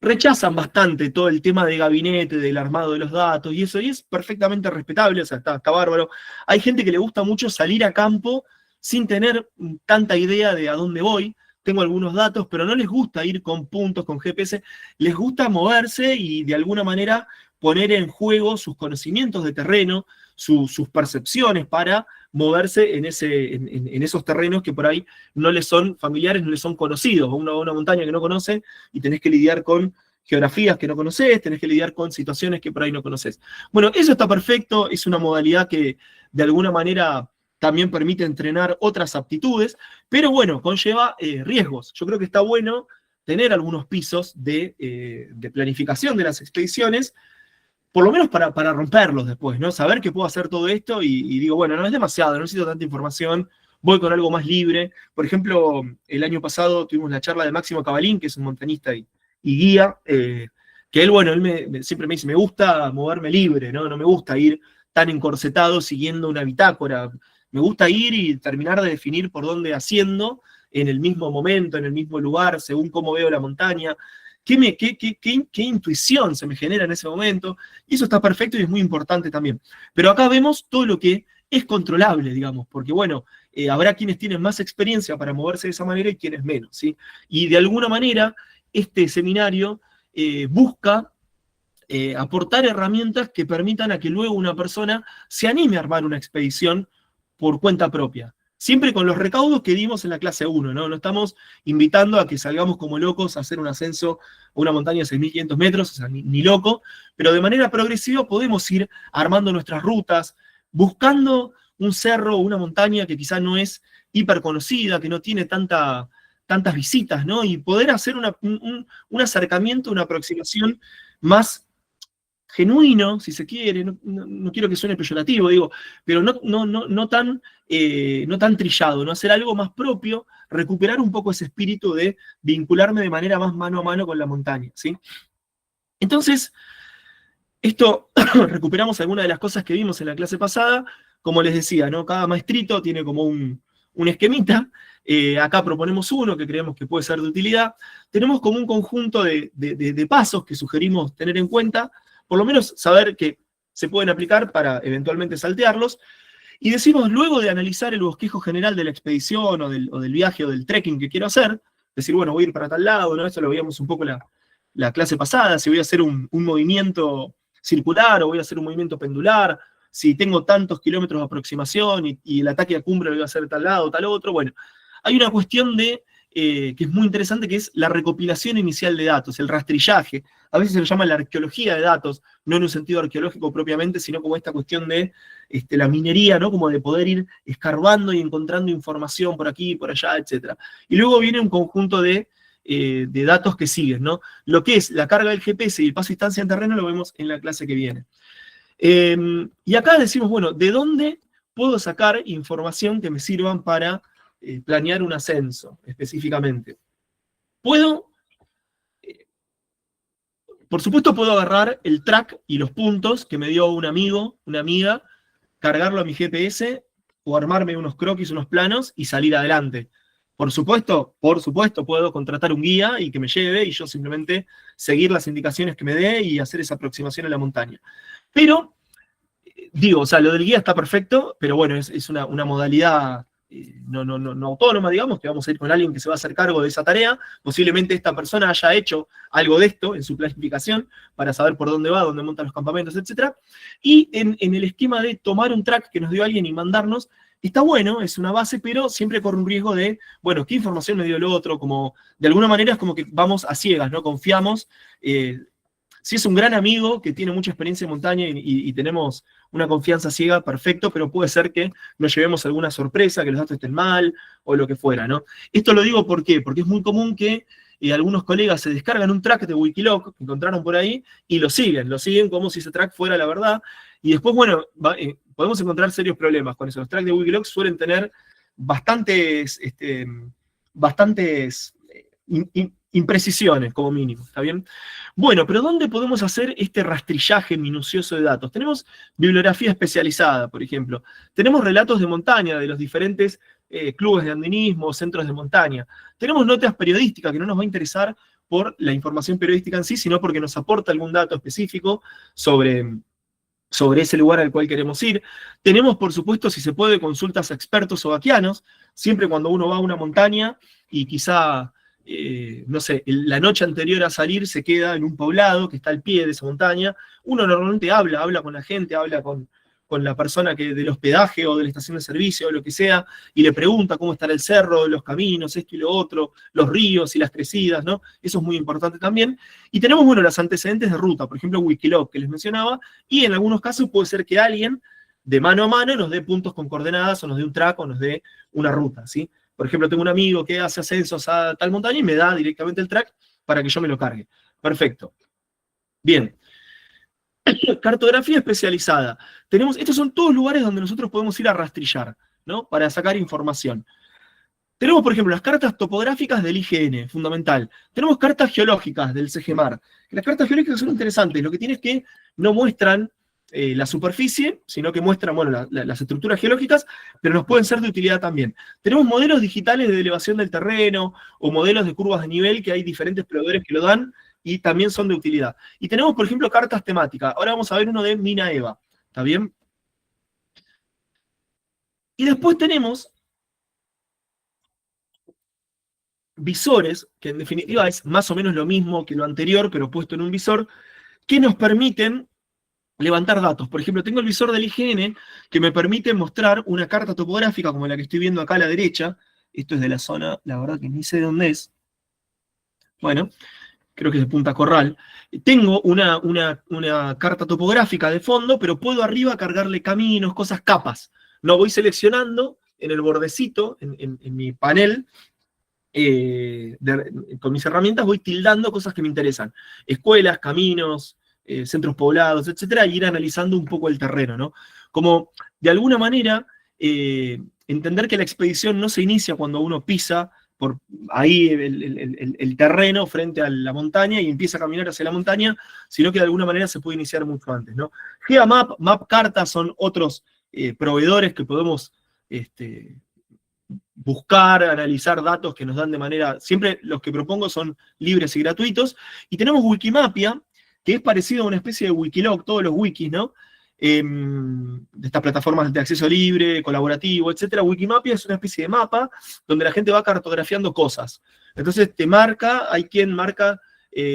rechazan bastante todo el tema de gabinete, del armado de los datos, y eso, y es perfectamente respetable, o sea, está bárbaro. Hay gente que le gusta mucho salir a campo sin tener tanta idea de a dónde voy. Tengo algunos datos, pero no les gusta ir con puntos, con GPS, les gusta moverse y de alguna manera poner en juego sus conocimientos de terreno, sus percepciones para moverse en esos terrenos que por ahí no les son familiares, no les son conocidos. Una montaña que no conoce y tenés que lidiar con geografías que no conoces, tenés que lidiar con situaciones que por ahí no conoces. Bueno, eso está perfecto, es una modalidad que de alguna manera también permite entrenar otras aptitudes, pero bueno, conlleva riesgos. Yo creo que está bueno tener algunos pisos de planificación de las expediciones, por lo menos para romperlos después, ¿no? Saber que puedo hacer todo esto y digo, bueno, no es demasiado, no necesito tanta información, voy con algo más libre. Por ejemplo, el año pasado tuvimos la charla de Máximo Cabalín, que es un montañista y guía, que él, bueno, siempre me dice, me gusta moverme libre, ¿no? No me gusta ir tan encorsetado siguiendo una bitácora. Me gusta ir y terminar de definir por dónde haciendo, en el mismo momento, en el mismo lugar, según cómo veo la montaña, qué intuición se me genera en ese momento, y eso está perfecto y es muy importante también. Pero acá vemos todo lo que es controlable, digamos, porque bueno, habrá quienes tienen más experiencia para moverse de esa manera y quienes menos, ¿sí? Y de alguna manera, este seminario busca aportar herramientas que permitan a que luego una persona se anime a armar una expedición por cuenta propia. Siempre con los recaudos que dimos en la clase 1, ¿no? No estamos invitando a que salgamos como locos a hacer un ascenso a una montaña de 6.500 metros, o sea, ni loco, pero de manera progresiva podemos ir armando nuestras rutas, buscando un cerro o una montaña que quizá no es hiper conocida, que no tiene tantas visitas, ¿no? Y poder hacer un acercamiento, una aproximación más genuino, si se quiere, no quiero que suene peyorativo, digo, pero no tan trillado, no hacer algo más propio, recuperar un poco ese espíritu de vincularme de manera más mano a mano con la montaña, ¿sí? Entonces, esto, recuperamos algunas de las cosas que vimos en la clase pasada, como les decía, ¿no? Cada maestrito tiene como un esquemita, acá proponemos uno que creemos que puede ser de utilidad, tenemos como un conjunto de pasos que sugerimos tener en cuenta, por lo menos saber que se pueden aplicar para eventualmente saltearlos, y decimos, luego de analizar el bosquejo general de la expedición o del viaje o del trekking que quiero hacer, decir, bueno, voy a ir para tal lado, ¿no? Eso lo veíamos un poco la clase pasada, si voy a hacer un movimiento circular o voy a hacer un movimiento pendular, si tengo tantos kilómetros de aproximación y el ataque a cumbre lo voy a hacer tal lado, tal otro, bueno, hay una cuestión que es muy interesante, que es la recopilación inicial de datos, el rastrillaje. A veces se le llama la arqueología de datos, no en un sentido arqueológico propiamente, sino como esta cuestión de la minería, ¿no? Como de poder ir escarbando y encontrando información por aquí, por allá, etc. Y luego viene un conjunto de datos que siguen, ¿no? Lo que es la carga del GPS y el paso a distancia en terreno lo vemos en la clase que viene. Y acá decimos, bueno, ¿de dónde puedo sacar información que me sirvan para planear un ascenso específicamente? Por supuesto puedo agarrar el track y los puntos que me dio un amigo, una amiga, cargarlo a mi GPS o armarme unos croquis, unos planos y salir adelante. Por supuesto, puedo contratar un guía y que me lleve y yo simplemente seguir las indicaciones que me dé y hacer esa aproximación a la montaña. Pero, digo, o sea, lo del guía está perfecto, pero bueno, es una modalidad no autónoma, digamos, que vamos a ir con alguien que se va a hacer cargo de esa tarea. Posiblemente esta persona haya hecho algo de esto en su planificación para saber por dónde va, dónde montan los campamentos, etc. Y en el esquema de tomar un track que nos dio alguien y mandarnos, está bueno, es una base, pero siempre corre un riesgo de, bueno, ¿qué información me dio el otro? Como, de alguna manera es como que vamos a ciegas, ¿no? Confiamos. Si es un gran amigo que tiene mucha experiencia en montaña y tenemos una confianza ciega, perfecto, pero puede ser que nos llevemos alguna sorpresa, que los datos estén mal, o lo que fuera, ¿no? Esto lo digo ¿por qué? Porque es muy común que algunos colegas se descargan un track de Wikiloc que encontraron por ahí y lo siguen como si ese track fuera la verdad, y después, bueno, podemos encontrar serios problemas con eso. Los tracks de Wikiloc suelen tener bastantes imprecisiones, como mínimo, ¿está bien? Bueno, pero ¿dónde podemos hacer este rastrillaje minucioso de datos? Tenemos bibliografía especializada, por ejemplo. Tenemos relatos de montaña de los diferentes clubes de andinismo, centros de montaña. Tenemos notas periodísticas que no nos va a interesar por la información periodística en sí, sino porque nos aporta algún dato específico sobre ese lugar al cual queremos ir. Tenemos, por supuesto, si se puede, consultas a expertos o vaquianos, siempre cuando uno va a una montaña y quizá no sé, la noche anterior a salir se queda en un poblado que está al pie de esa montaña, uno normalmente habla con la gente, habla con la persona del hospedaje o de la estación de servicio o lo que sea, y le pregunta cómo estará el cerro, los caminos, esto y lo otro, los ríos y las crecidas, ¿no? Eso es muy importante también. Y tenemos, bueno, los antecedentes de ruta, por ejemplo, Wikiloc, que les mencionaba, y en algunos casos puede ser que alguien de mano a mano nos dé puntos con coordenadas, o nos dé un track, o nos dé una ruta, ¿sí? Por ejemplo, tengo un amigo que hace ascensos a tal montaña y me da directamente el track para que yo me lo cargue. Perfecto. Bien. Cartografía especializada. Estos son todos lugares donde nosotros podemos ir a rastrillar, ¿no? Para sacar información. Tenemos, por ejemplo, las cartas topográficas del IGN, fundamental. Tenemos cartas geológicas del CGMAR. Las cartas geológicas son interesantes. Lo que tiene es que no muestran la superficie, sino que muestran, bueno, las estructuras geológicas, pero nos pueden ser de utilidad también. Tenemos modelos digitales de elevación del terreno, o modelos de curvas de nivel, que hay diferentes proveedores que lo dan, y también son de utilidad. Y tenemos, por ejemplo, cartas temáticas. Ahora vamos a ver uno de Mina Eva, ¿está bien? Y después tenemos visores, que en definitiva es más o menos lo mismo que lo anterior, pero puesto en un visor, que nos permiten levantar datos. Por ejemplo, tengo el visor del IGN que me permite mostrar una carta topográfica como la que estoy viendo acá a la derecha. Esto es de la zona, la verdad que ni sé dónde es. Bueno, creo que es de Punta Corral. Tengo una carta topográfica de fondo, pero puedo arriba cargarle caminos, cosas, capas. No voy seleccionando en el bordecito, en mi panel, con mis herramientas voy tildando cosas que me interesan. Escuelas, caminos, centros poblados, etcétera, y ir analizando un poco el terreno, ¿no? Como, de alguna manera, entender que la expedición no se inicia cuando uno pisa por ahí el terreno frente a la montaña y empieza a caminar hacia la montaña, sino que de alguna manera se puede iniciar mucho antes, ¿no? GeoMap, MapCarta son otros proveedores que podemos buscar, analizar datos que nos dan de manera, siempre los que propongo son libres y gratuitos, y tenemos Wikimapia, que es parecido a una especie de Wikiloc, todos los wikis, ¿no? De estas plataformas de acceso libre, colaborativo, etcétera. Wikimapia es una especie de mapa donde la gente va cartografiando cosas. Entonces te marca, hay quien marca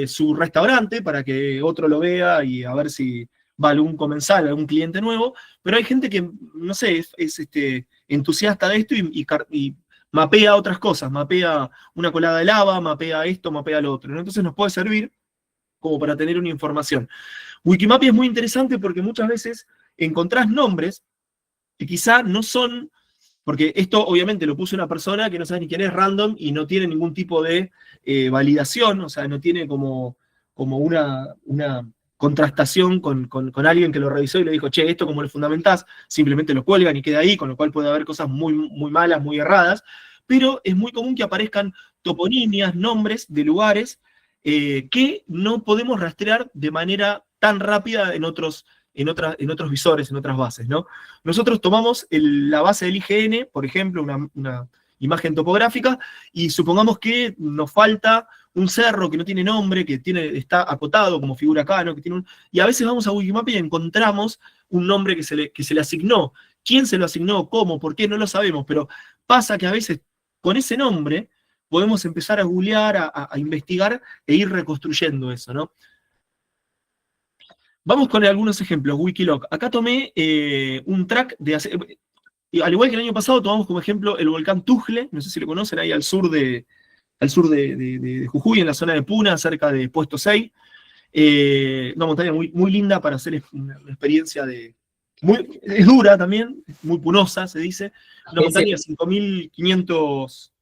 su restaurante para que otro lo vea y a ver si va algún comensal, algún cliente nuevo, pero hay gente que, no sé, es entusiasta de esto y mapea otras cosas, mapea una colada de lava, mapea esto, mapea lo otro, ¿no? Entonces nos puede servir como para tener una información. Wikimapia es muy interesante porque muchas veces encontrás nombres que quizá no son, porque esto obviamente lo puso una persona que no sabe ni quién es, random, y no tiene ningún tipo de validación, o sea, no tiene como una contrastación con alguien que lo revisó y le dijo, che, esto como lo fundamentás, simplemente lo cuelgan y queda ahí, con lo cual puede haber cosas muy, muy malas, muy erradas, pero es muy común que aparezcan toponimias, nombres de lugares que no podemos rastrear de manera tan rápida en otros visores, en otras bases, ¿no? Nosotros tomamos la base del IGN, por ejemplo, una imagen topográfica, y supongamos que nos falta un cerro que no tiene nombre, que está acotado como figura acá, ¿no? Y a veces vamos a Wikimapia y encontramos un nombre que se le asignó. ¿Quién se lo asignó? ¿Cómo? ¿Por qué? No lo sabemos, pero pasa que a veces con ese nombre podemos empezar a googlear, a investigar e ir reconstruyendo eso, ¿no? Vamos con algunos ejemplos, Wikiloc. Acá tomé un track al igual que el año pasado, tomamos como ejemplo el volcán Tujle, no sé si lo conocen, ahí al sur de Jujuy, en la zona de Puna, cerca de Puesto 6. Una montaña muy, muy linda para hacer una experiencia es dura también, muy punosa, se dice. Una montaña de 5.500...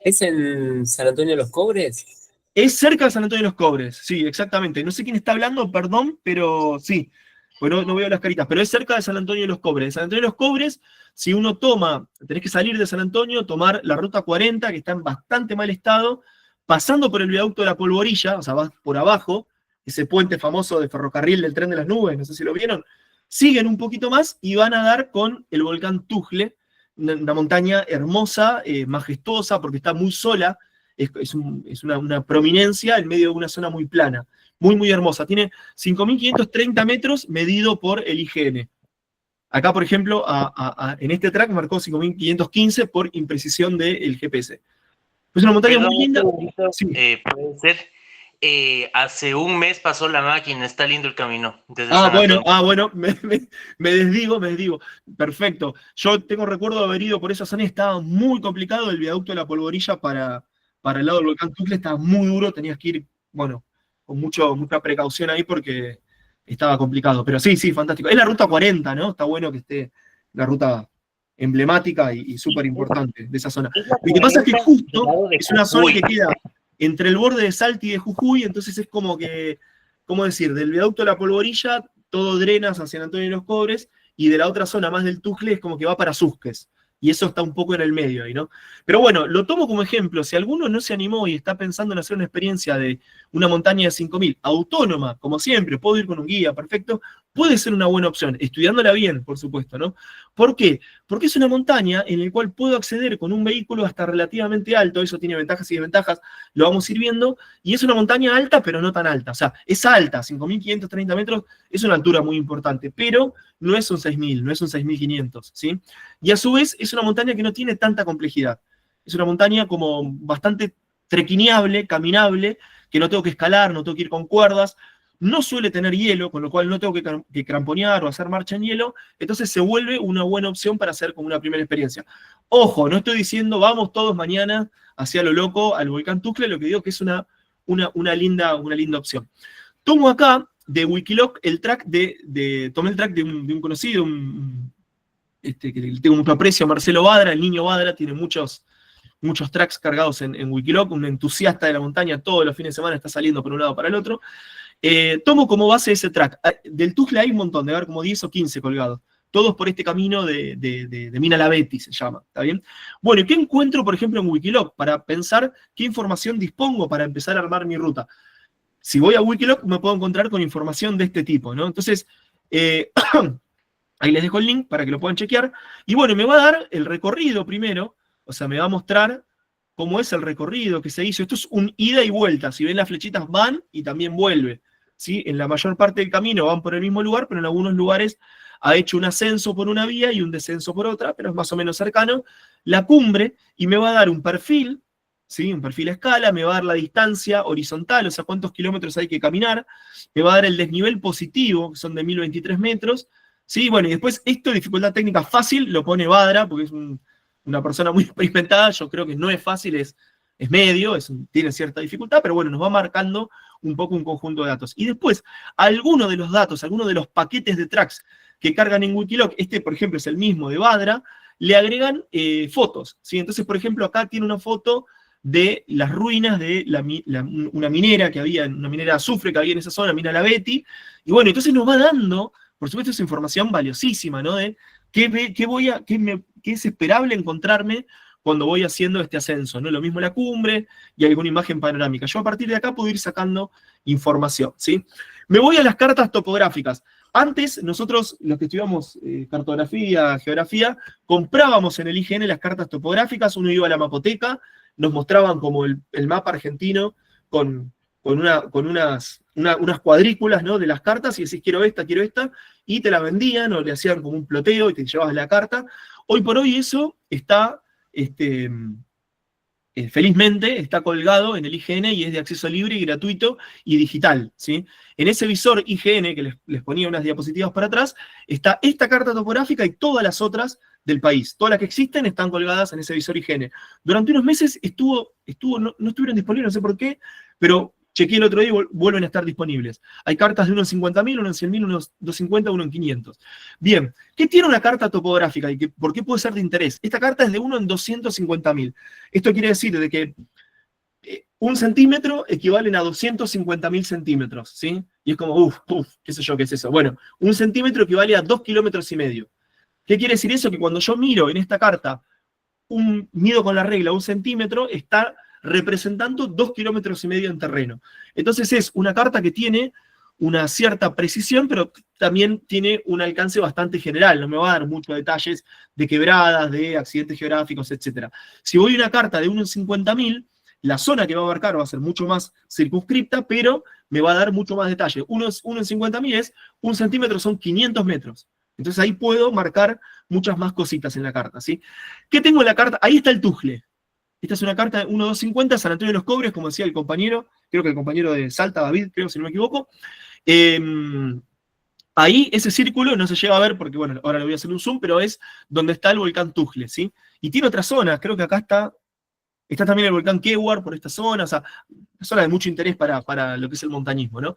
¿Es en San Antonio de los Cobres? Es cerca de San Antonio de los Cobres, sí, exactamente. No sé quién está hablando, perdón, pero sí. Pues no veo las caritas, pero es cerca de San Antonio de los Cobres. De San Antonio de los Cobres, si uno tenés que salir de San Antonio, tomar la ruta 40, que está en bastante mal estado, pasando por el viaducto de la Polvorilla, o sea, vas por abajo, ese puente famoso de ferrocarril del Tren de las Nubes, no sé si lo vieron, siguen un poquito más y van a dar con el volcán Tujle, una montaña hermosa, majestuosa, porque está muy sola, es una prominencia en medio de una zona muy plana. Muy, muy hermosa. Tiene 5.530 metros medido por el IGN. Acá, por ejemplo, en este track marcó 5.515 por imprecisión del GPS. Es una montaña muy linda. Sí. Puede ser. Hace un mes pasó la máquina, está lindo el camino. Bueno, me desdigo. Perfecto. Yo tengo recuerdo de haber ido por esa zona y estaba muy complicado el viaducto de la Polvorilla para el lado del volcán Tujle, estaba muy duro, tenías que ir, bueno, con mucha precaución ahí porque estaba complicado. Pero sí, fantástico. Es la ruta 40, ¿no? Está bueno que esté la ruta emblemática y súper importante de esa zona. Lo que pasa es que justo es una zona que queda entre el borde de Salta y de Jujuy, entonces es como que, ¿cómo decir? Del viaducto de la Polvorilla, todo drenas hacia San Antonio de los Cobres, y de la otra zona más del Tujle es como que va para Susques. Y eso está un poco en el medio ahí, ¿no? Pero bueno, lo tomo como ejemplo. Si alguno no se animó y está pensando en hacer una experiencia de una montaña de 5.000, autónoma, como siempre, puedo ir con un guía, perfecto, puede ser una buena opción, estudiándola bien, por supuesto, ¿no? ¿Por qué? Porque es una montaña en la cual puedo acceder con un vehículo hasta relativamente alto, eso tiene ventajas y desventajas, lo vamos a ir viendo, y es una montaña alta, pero no tan alta, o sea, es alta, 5.530 metros, es una altura muy importante, pero no es un 6.000, no es un 6.500, ¿sí? Y a su vez es una montaña que no tiene tanta complejidad, es una montaña como bastante trequineable, caminable, que no tengo que escalar, no tengo que ir con cuerdas, no suele tener hielo, con lo cual no tengo que cramponear o hacer marcha en hielo, entonces se vuelve una buena opción para hacer como una primera experiencia. Ojo, no estoy diciendo vamos todos mañana hacia lo loco al volcán Tuxtla, lo que digo que es una linda opción. Tomo acá de Wikiloc el track tomé el track de un conocido, que le tengo mucho aprecio, Marcelo Badra, el niño Badra, tiene muchos tracks cargados en Wikiloc, un entusiasta de la montaña, todos los fines de semana está saliendo por un lado para el otro. Tomo como base ese track. Del Tuxtla hay un montón, de haber como 10 o 15 colgados. Todos por este camino de Mina la Betty, se llama, ¿está bien? Bueno, ¿y qué encuentro, por ejemplo, en Wikiloc? Para pensar qué información dispongo para empezar a armar mi ruta. Si voy a Wikiloc me puedo encontrar con información de este tipo, ¿no? Entonces, ahí les dejo el link para que lo puedan chequear. Y bueno, me va a dar el recorrido primero, o sea, me va a mostrar cómo es el recorrido que se hizo. Esto es un ida y vuelta. Si ven las flechitas van y también vuelve, ¿sí? En la mayor parte del camino van por el mismo lugar, pero en algunos lugares ha hecho un ascenso por una vía y un descenso por otra, pero es más o menos cercano. La cumbre, y me va a dar un perfil, ¿sí? Un perfil a escala, me va a dar la distancia horizontal, o sea, cuántos kilómetros hay que caminar, me va a dar el desnivel positivo, que son de 1023 metros, ¿sí? Bueno, y después esto, dificultad técnica fácil, lo pone Badra, porque es una persona muy experimentada, yo creo que no es fácil, es medio, tiene cierta dificultad, pero bueno, nos va marcando un poco un conjunto de datos. Y después, algunos de los datos, algunos de los paquetes de tracks que cargan en Wikiloc, este por ejemplo es el mismo de Badra, le agregan fotos, ¿sí? Entonces, por ejemplo, acá tiene una foto de las ruinas de una minera que había, una minera de azufre que había en esa zona, Mina la Betty, y bueno, entonces nos va dando, por supuesto, esa información valiosísima, ¿no? De qué es esperable encontrarme cuando voy haciendo este ascenso, ¿no? Lo mismo la cumbre y alguna imagen panorámica. Yo a partir de acá puedo ir sacando información, ¿sí? Me voy a las cartas topográficas. Antes, nosotros, los que estudiamos cartografía, geografía, comprábamos en el IGN las cartas topográficas, uno iba a la mapoteca, nos mostraban como el mapa argentino con unas cuadrículas, ¿no? De las cartas, y decís, quiero esta, y te la vendían, o le hacían como un ploteo, y te llevabas la carta. Hoy por hoy eso está, felizmente, está colgado en el IGN, y es de acceso libre y gratuito y digital, ¿sí? En ese visor IGN, que les ponía unas diapositivas para atrás, está esta carta topográfica y todas las otras del país. Todas las que existen están colgadas en ese visor IGN. Durante unos meses no estuvieron disponibles, no sé por qué, pero chequeé el otro día y vuelven a estar disponibles. Hay cartas de 1 en 50.000, 1 en 100.000, 1 en 250, 1 en 500. Bien, ¿qué tiene una carta topográfica y por qué puede ser de interés? Esta carta es de 1 en 250.000. Esto quiere decir de que 1 centímetro equivalen a 250.000 centímetros, ¿sí? Y es como, qué sé yo, qué es eso. Bueno, 1 centímetro equivale a 2,5 kilómetros. ¿Qué quiere decir eso? Que cuando yo miro en esta carta, mido con la regla 1 centímetro, está representando 2,5 kilómetros en terreno. Entonces es una carta que tiene una cierta precisión, pero también tiene un alcance bastante general. No me va a dar muchos detalles de quebradas, de accidentes geográficos, etc. Si voy a una carta de 1 en 50.000, la zona que va a abarcar va a ser mucho más circunscripta, pero me va a dar mucho más detalle. 1 en 50.000 es 1 centímetro, son 500 metros. Entonces ahí puedo marcar muchas más cositas en la carta, ¿sí? ¿Qué tengo en la carta? Ahí está el Tuxtla. Esta es una carta de 1,250, San Antonio de los Cobres, como decía el compañero, creo que el compañero de Salta, David, creo, si no me equivoco. Ahí ese círculo no se llega a ver porque, bueno, ahora le voy a hacer un zoom, pero es donde está el volcán Tuxtla, ¿sí? Y tiene otras zonas, creo que acá está también el volcán Kewar por esta zona, o sea, una zona de mucho interés para lo que es el montañismo, ¿no?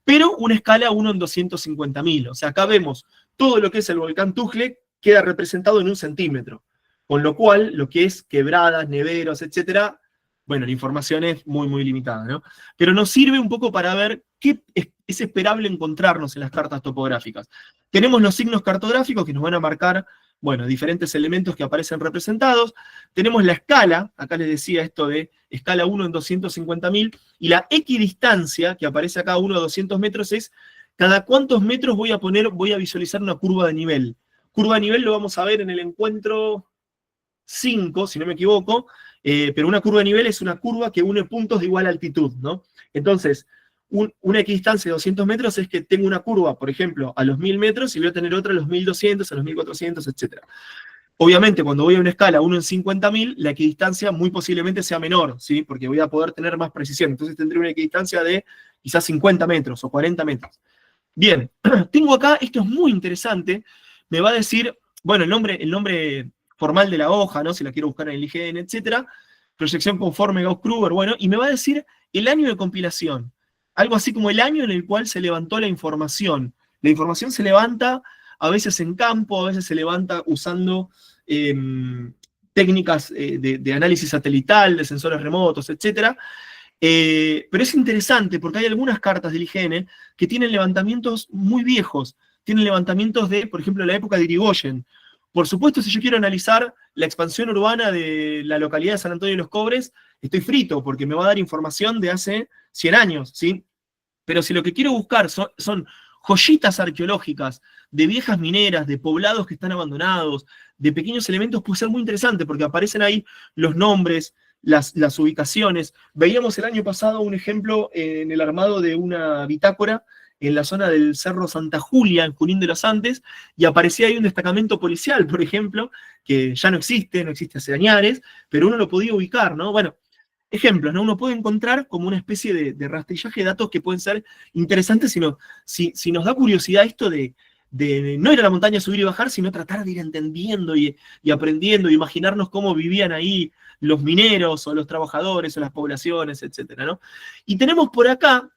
Pero una escala 1 en 250.000, o sea, acá vemos todo lo que es el volcán Tuxtla queda representado en 1 centímetro, con lo cual, lo que es quebradas, neveros, etcétera, bueno, la información es muy, muy limitada, ¿no? Pero nos sirve un poco para ver qué es esperable encontrarnos en las cartas topográficas. Tenemos los signos cartográficos que nos van a marcar, bueno, diferentes elementos que aparecen representados. Tenemos la escala, acá les decía esto de escala 1 en 250.000, y la equidistancia, que aparece acá 1 a 200 metros, es cada cuántos metros voy a visualizar una curva de nivel. Curva de nivel lo vamos a ver en el encuentro 5, si no me equivoco, pero una curva de nivel es una curva que une puntos de igual altitud, ¿no? Entonces, una equidistancia de 200 metros es que tengo una curva, por ejemplo, a los 1000 metros y voy a tener otra a los 1200, a los 1400, etc. Obviamente, cuando voy a una escala 1 en 50.000, la equidistancia muy posiblemente sea menor, ¿sí? Porque voy a poder tener más precisión. Entonces tendré una equidistancia de quizás 50 metros o 40 metros. Bien, tengo acá, esto es muy interesante, me va a decir, bueno, el nombre formal de la hoja, ¿no? Si la quiero buscar en el IGN, etc. Proyección conforme Gauss-Kruger, bueno, y me va a decir el año de compilación. Algo así como el año en el cual se levantó la información. La información se levanta a veces en campo, a veces se levanta usando técnicas de análisis satelital, de sensores remotos, etc. Pero es interesante porque hay algunas cartas del IGN que tienen levantamientos muy viejos. Tienen levantamientos de, por ejemplo, la época de Irigoyen. Por supuesto, si yo quiero analizar la expansión urbana de la localidad de San Antonio de los Cobres, estoy frito porque me va a dar información de hace 100 años, ¿sí? Pero si lo que quiero buscar son joyitas arqueológicas de viejas mineras, de poblados que están abandonados, de pequeños elementos, puede ser muy interesante porque aparecen ahí los nombres, las ubicaciones. Veíamos el año pasado un ejemplo en el armado de una bitácora en la zona del Cerro Santa Julia, en Junín de los Andes, y aparecía ahí un destacamento policial, por ejemplo, que ya no existe hace años, pero uno lo podía ubicar, ¿no? Bueno, ejemplos, ¿no? Uno puede encontrar como una especie de rastrillaje de datos que pueden ser interesantes si nos da curiosidad esto de no ir a la montaña, subir y bajar, sino tratar de ir entendiendo y aprendiendo, imaginarnos cómo vivían ahí los mineros, o los trabajadores, o las poblaciones, etcétera, ¿no? Y tenemos por acá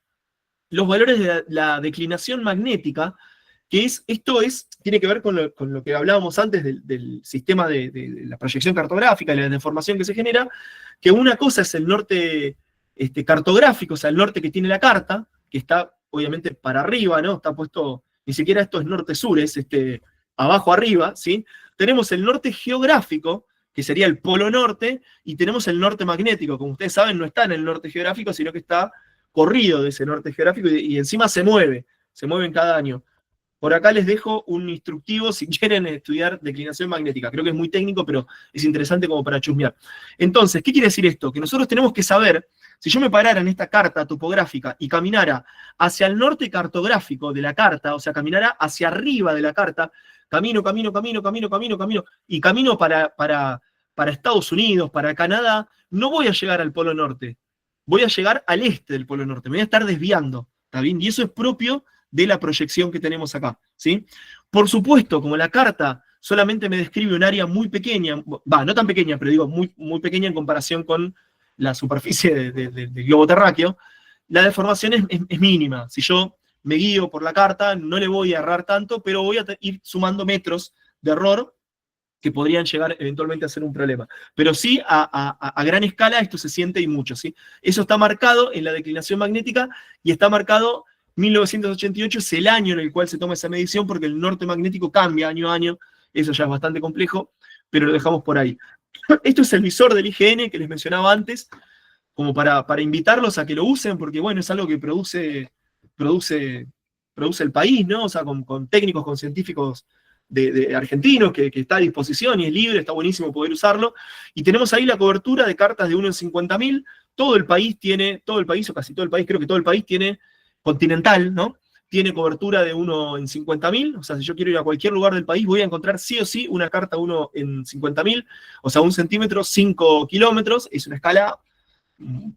los valores de la declinación magnética, que tiene que ver con lo que hablábamos antes del sistema de la proyección cartográfica y la deformación que se genera, que una cosa es el norte cartográfico, o sea, el norte que tiene la carta, que está obviamente para arriba, ¿no? Está puesto, ni siquiera esto es norte-sur, es abajo arriba, ¿sí? Tenemos el norte geográfico, que sería el polo norte, y tenemos el norte magnético. Como ustedes saben, no está en el norte geográfico, sino que está corrido de ese norte geográfico y encima se mueven cada año. Por acá les dejo un instructivo si quieren estudiar declinación magnética. Creo que es muy técnico, pero es interesante como para chusmear. Entonces, ¿qué quiere decir esto? Que nosotros tenemos que saber, si yo me parara en esta carta topográfica y caminara hacia el norte cartográfico de la carta, o sea, caminara hacia arriba de la carta, camino, y camino para Estados Unidos, para Canadá, no voy a llegar al Polo Norte, voy a llegar al este del Polo Norte, me voy a estar desviando, ¿está bien? Y eso es propio de la proyección que tenemos acá, ¿sí? Por supuesto, como la carta solamente me describe un área muy pequeña, no tan pequeña, pero digo muy, muy pequeña en comparación con la superficie del globo terráqueo, la deformación es mínima. Si yo me guío por la carta, no le voy a errar tanto, pero voy a ir sumando metros de error que podrían llegar eventualmente a ser un problema. Pero sí, a gran escala esto se siente y mucho, ¿sí? Eso está marcado en la declinación magnética y está marcado 1988, es el año en el cual se toma esa medición, porque el norte magnético cambia año a año, eso ya es bastante complejo, pero lo dejamos por ahí. Esto es el visor del IGN que les mencionaba antes, como para invitarlos a que lo usen, porque bueno, es algo que produce el país, ¿no? O sea, con técnicos, con científicos de argentinos, que está a disposición y es libre, está buenísimo poder usarlo. Y tenemos ahí la cobertura de cartas de 1 en 50.000, todo el país, o casi todo el país, creo que todo el país tiene continental, ¿no? Tiene cobertura de 1 en 50.000, o sea, si yo quiero ir a cualquier lugar del país, voy a encontrar sí o sí una carta 1 en 50.000, o sea, 1 centímetro, 5 kilómetros, es una escala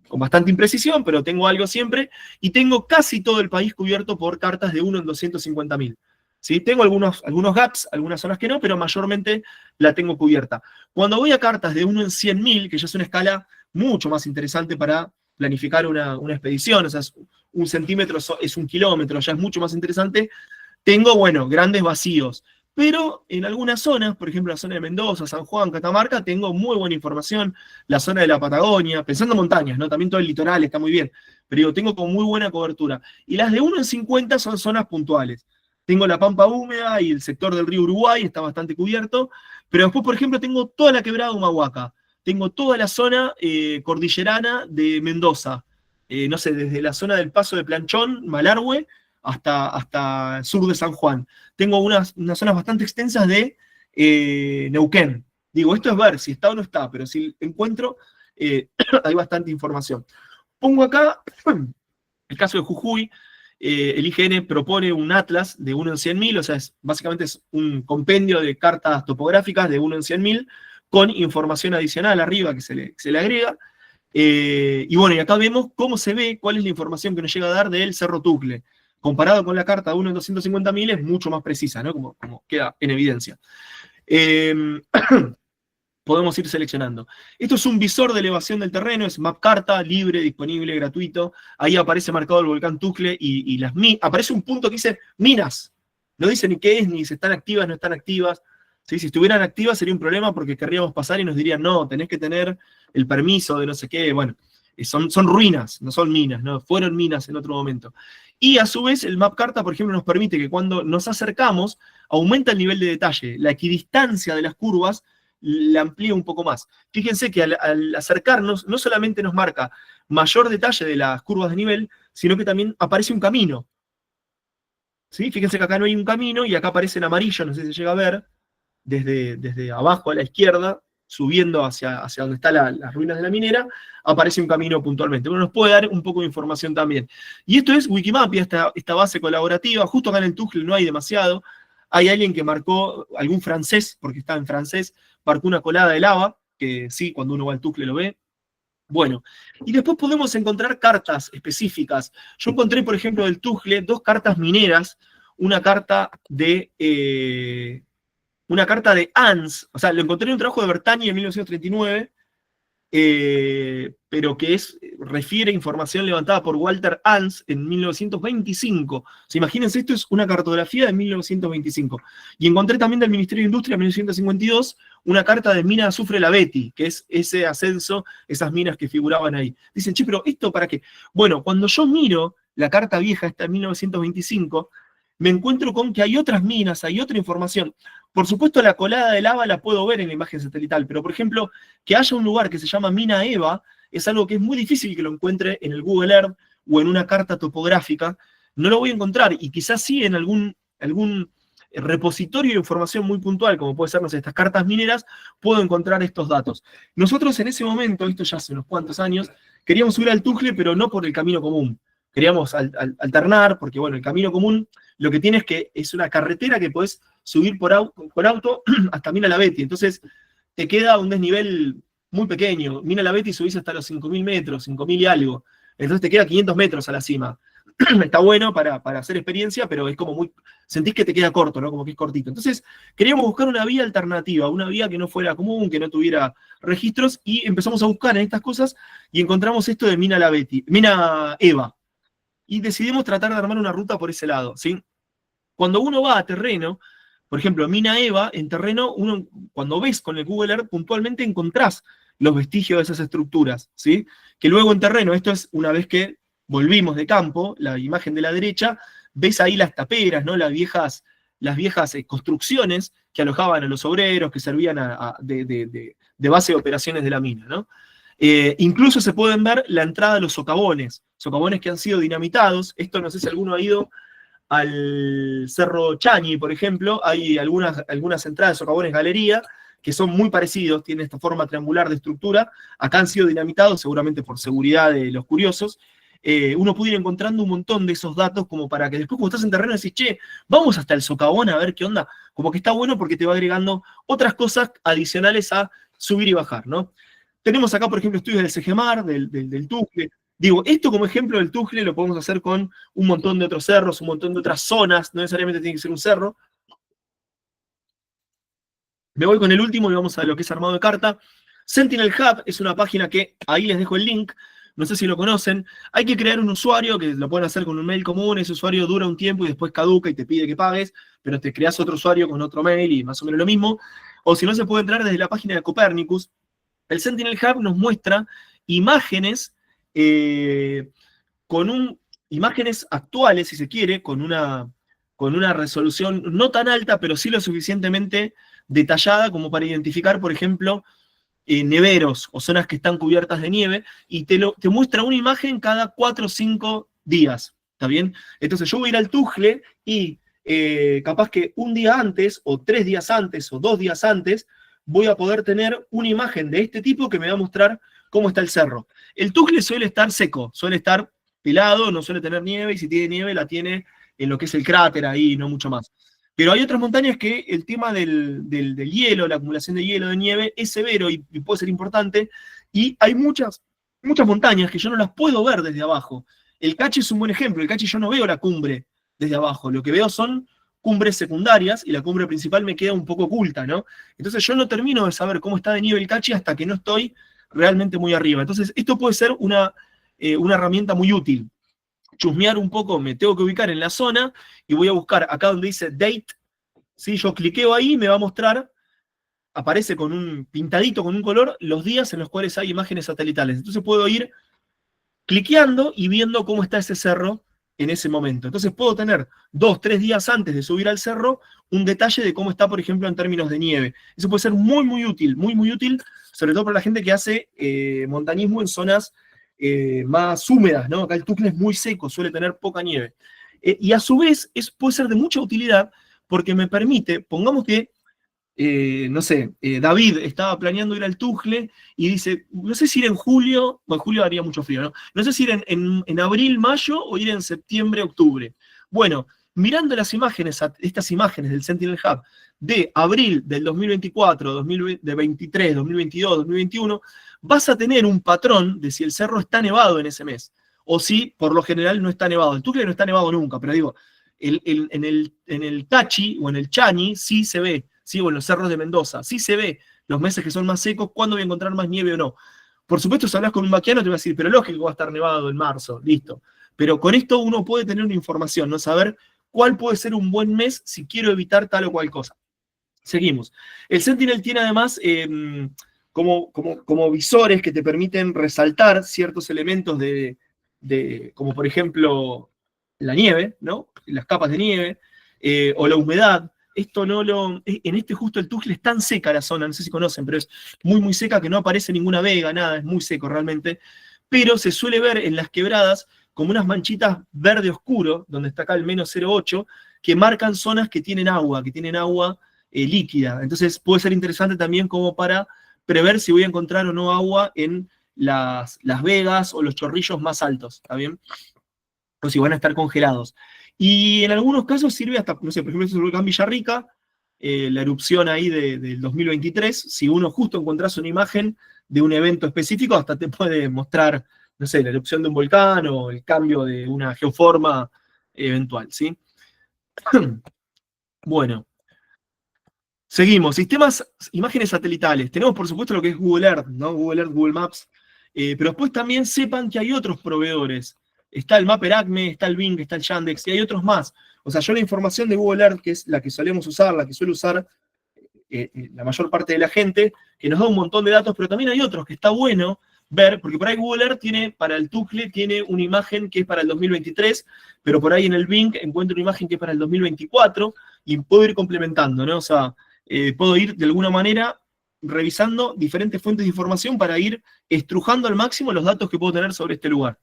con bastante imprecisión, pero tengo algo siempre, y tengo casi todo el país cubierto por cartas de 1 en 250.000. ¿Sí? Tengo algunos gaps, algunas zonas que no, pero mayormente la tengo cubierta. Cuando voy a cartas de 1 en 100.000, que ya es una escala mucho más interesante para planificar una expedición, o sea, 1 centímetro es 1 kilómetro, ya es mucho más interesante, tengo, bueno, grandes vacíos. Pero en algunas zonas, por ejemplo la zona de Mendoza, San Juan, Catamarca, tengo muy buena información, la zona de la Patagonia, pensando en montañas, ¿no? También todo el litoral está muy bien, pero digo, tengo como muy buena cobertura. Y las de 1 en 50 son zonas puntuales. Tengo la Pampa húmeda y el sector del río Uruguay, está bastante cubierto, pero después, por ejemplo, tengo toda la quebrada de Humahuaca, tengo toda la zona cordillerana de Mendoza, no sé, desde la zona del Paso de Planchón, Malargüe, hasta el sur de San Juan. Tengo unas zonas bastante extensas de Neuquén. Digo, esto es ver si está o no está, pero si encuentro, hay bastante información. Pongo acá el caso de Jujuy. El IGN propone un atlas de 1 en 100.000, o sea, básicamente es un compendio de cartas topográficas de 1 en 100.000, con información adicional arriba que se le agrega. Y bueno, y acá vemos cómo se ve, cuál es la información que nos llega a dar del Cerro Tucle. Comparado con la carta de 1 en 250.000 es mucho más precisa, ¿no? Como queda en evidencia. Podemos ir seleccionando. Esto es un visor de elevación del terreno, es MapCarta, libre, disponible, gratuito. Ahí aparece marcado el volcán Tucle y aparece un punto que dice minas. No dice ni qué es, ni si están activas, no están activas. ¿Sí? Si estuvieran activas sería un problema porque querríamos pasar y nos dirían, no, tenés que tener el permiso de no sé qué. Bueno, son ruinas, no son minas, ¿no? Fueron minas en otro momento. Y a su vez el MapCarta, por ejemplo, nos permite que cuando nos acercamos, aumenta el nivel de detalle. La equidistancia de las curvas la amplía un poco más. Fíjense que al acercarnos, no solamente nos marca mayor detalle de las curvas de nivel, sino que también aparece un camino. ¿Sí? Fíjense que acá no hay un camino y acá aparece en amarillo, no sé si se llega a ver, desde abajo a la izquierda, subiendo hacia donde están las ruinas de la minera, aparece un camino puntualmente. Bueno, nos puede dar un poco de información también. Y esto es Wikimapia, esta base colaborativa. Justo acá en el Tucle no hay demasiado. Hay alguien que marcó, algún francés, porque está en francés, marcó una colada de lava, que sí, cuando uno va al Tucle lo ve. Bueno, y después podemos encontrar cartas específicas. Yo encontré, por ejemplo, del Tucle, 2 cartas mineras, una carta de ANS, o sea, lo encontré en un trabajo de Bertani en 1939, pero que refiere información levantada por Walter ANS en 1925. O sea, imagínense, esto es una cartografía de 1925. Y encontré también del Ministerio de Industria en 1952 una carta de mina de azufre La Betty, que es ese ascenso, esas minas que figuraban ahí. Dicen, che, pero ¿esto para qué? Bueno, cuando yo miro la carta vieja, esta de 1925, me encuentro con que hay otras minas, hay otra información. Por supuesto, la colada de lava la puedo ver en la imagen satelital, pero por ejemplo, que haya un lugar que se llama Mina Eva, es algo que es muy difícil que lo encuentre en el Google Earth o en una carta topográfica. No lo voy a encontrar, y quizás sí en algún repositorio de información muy puntual, como puede ser, no sé, estas cartas mineras, puedo encontrar estos datos. Nosotros en ese momento, esto ya hace unos cuantos años, queríamos subir al Tucle, pero no por el camino común. Queríamos alternar, porque bueno, el camino común lo que tiene es que es una carretera que podés subir por auto hasta Mina La Betty. Entonces te queda un desnivel muy pequeño. Mina La Betty subís hasta los 5.000 metros, 5.000 y algo. Entonces te queda 500 metros a la cima. Está bueno para hacer experiencia, pero es como sentís que te queda corto, ¿no? Como que es cortito. Entonces queríamos buscar una vía alternativa, una vía que no fuera común, que no tuviera registros, y empezamos a buscar en estas cosas y encontramos esto de Mina Eva. Y decidimos tratar de armar una ruta por ese lado, ¿sí? Cuando uno va a terreno, por ejemplo, Mina Eva, en terreno, cuando ves con el Google Earth, puntualmente encontrás los vestigios de esas estructuras, ¿sí? Que luego en terreno, esto es una vez que volvimos de campo, la imagen de la derecha, ves ahí las taperas, ¿no? Las viejas construcciones que alojaban a los obreros, que servían de base de operaciones de la mina, ¿no? Incluso se pueden ver la entrada de los socavones que han sido dinamitados. Esto no sé si alguno ha ido al Cerro Chañi, por ejemplo, hay algunas entradas de socavones galería que son muy parecidos, tienen esta forma triangular de estructura. Acá han sido dinamitados, seguramente por seguridad de los curiosos. Uno puede ir encontrando un montón de esos datos como para que después cuando estás en terreno decís, che, vamos hasta el socavón a ver qué onda. Como que está bueno porque te va agregando otras cosas adicionales a subir y bajar, ¿no? Tenemos acá, por ejemplo, estudios del Sejemar, del Tucle. Digo, esto como ejemplo del Tucle lo podemos hacer con un montón de otros cerros, un montón de otras zonas, no necesariamente tiene que ser un cerro. Me voy con el último y vamos a lo que es armado de carta. Sentinel Hub es una página que ahí les dejo el link, no sé si lo conocen. Hay que crear un usuario, que lo pueden hacer con un mail común, ese usuario dura un tiempo y después caduca y te pide que pagues, pero te creas otro usuario con otro mail y más o menos lo mismo. O si no, se puede entrar desde la página de Copernicus. El Sentinel Hub nos muestra imágenes imágenes actuales, si se quiere, con una resolución no tan alta, pero sí lo suficientemente detallada como para identificar, por ejemplo, neveros o zonas que están cubiertas de nieve, y te muestra una imagen cada 4 o 5 días. ¿Está bien? Entonces yo voy a ir al Tujle y capaz que un día antes, o 3 días antes, o 2 días antes, voy a poder tener una imagen de este tipo que me va a mostrar cómo está el cerro. El Tujle suele estar seco, suele estar pelado, no suele tener nieve, y si tiene nieve la tiene en lo que es el cráter ahí, no mucho más. Pero hay otras montañas que el tema del hielo, la acumulación de hielo, de nieve, es severo y puede ser importante, y hay muchas montañas que yo no las puedo ver desde abajo. El Cachi es un buen ejemplo. El Cachi yo no veo la cumbre desde abajo. Lo que veo son cumbres secundarias y la cumbre principal me queda un poco oculta, ¿no? Entonces yo no termino de saber cómo está de nieve el Cachi hasta que no estoy realmente muy arriba. Entonces esto puede ser una herramienta muy útil. Chusmear un poco, me tengo que ubicar en la zona y voy a buscar acá donde dice date. ¿Sí? Yo cliqueo ahí y me va a mostrar, aparece con un pintadito, con un color, los días en los cuales hay imágenes satelitales. Entonces puedo ir cliqueando y viendo cómo está ese cerro en ese momento. Entonces puedo tener 2, 3 días antes de subir al cerro un detalle de cómo está, por ejemplo, en términos de nieve. Eso puede ser muy, muy útil, sobre todo para la gente que hace montañismo en zonas más húmedas, ¿no? Acá el Tujle es muy seco, suele tener poca nieve. Y a su vez puede ser de mucha utilidad porque me permite, pongamos que no sé, David estaba planeando ir al Tujle y dice, no sé si ir en julio, bueno, en julio haría mucho frío, ¿no? No sé si ir en abril, mayo o ir en septiembre, octubre. Bueno, mirando las imágenes, estas imágenes del Sentinel Hub de abril del 2024, 2023, 2022, 2021, vas a tener un patrón de si el cerro está nevado en ese mes o si por lo general no está nevado. El Tujle no está nevado nunca, pero digo, en el Tachi o en el Chani sí se ve. ¿Sí? O en los cerros de Mendoza, sí se ve los meses que son más secos, cuándo voy a encontrar más nieve o no. Por supuesto, si hablas con un vaquiano te va a decir, pero lógico que va a estar nevado en marzo, listo. Pero con esto uno puede tener una información, ¿no? Saber cuál puede ser un buen mes si quiero evitar tal o cual cosa. Seguimos. El Sentinel tiene además como visores que te permiten resaltar ciertos elementos como por ejemplo la nieve, ¿no? Las capas de nieve, o la humedad. Esto en este justo el Tujle es tan seca la zona, no sé si conocen, pero es muy, muy seca que no aparece ninguna vega, nada, es muy seco realmente. Pero se suele ver en las quebradas como unas manchitas verde oscuro, donde está acá el menos 0,8, que marcan zonas que tienen agua líquida. Entonces puede ser interesante también como para prever si voy a encontrar o no agua en las vegas o los chorrillos más altos, ¿está bien? O si van a estar congelados. Y en algunos casos sirve hasta, no sé, por ejemplo, este es el volcán Villarrica, la erupción ahí del 2023, si uno justo encontrás una imagen de un evento específico, hasta te puede mostrar, no sé, la erupción de un volcán o el cambio de una geoforma eventual, ¿sí? Bueno, seguimos. Imágenes satelitales. Tenemos, por supuesto, lo que es Google Earth, ¿no? Google Earth, Google Maps. Pero después también sepan que hay otros proveedores. Está el Mapper Acme, está el Bing, está el Yandex, y hay otros más. O sea, yo la información de Google Earth, que es la que solemos usar, la que suele usar la mayor parte de la gente, que nos da un montón de datos, pero también hay otros que está bueno ver, porque por ahí Google Earth para el Tujle tiene una imagen que es para el 2023, pero por ahí en el Bing encuentro una imagen que es para el 2024, y puedo ir complementando, ¿no? O sea, puedo ir de alguna manera revisando diferentes fuentes de información para ir estrujando al máximo los datos que puedo tener sobre este lugar.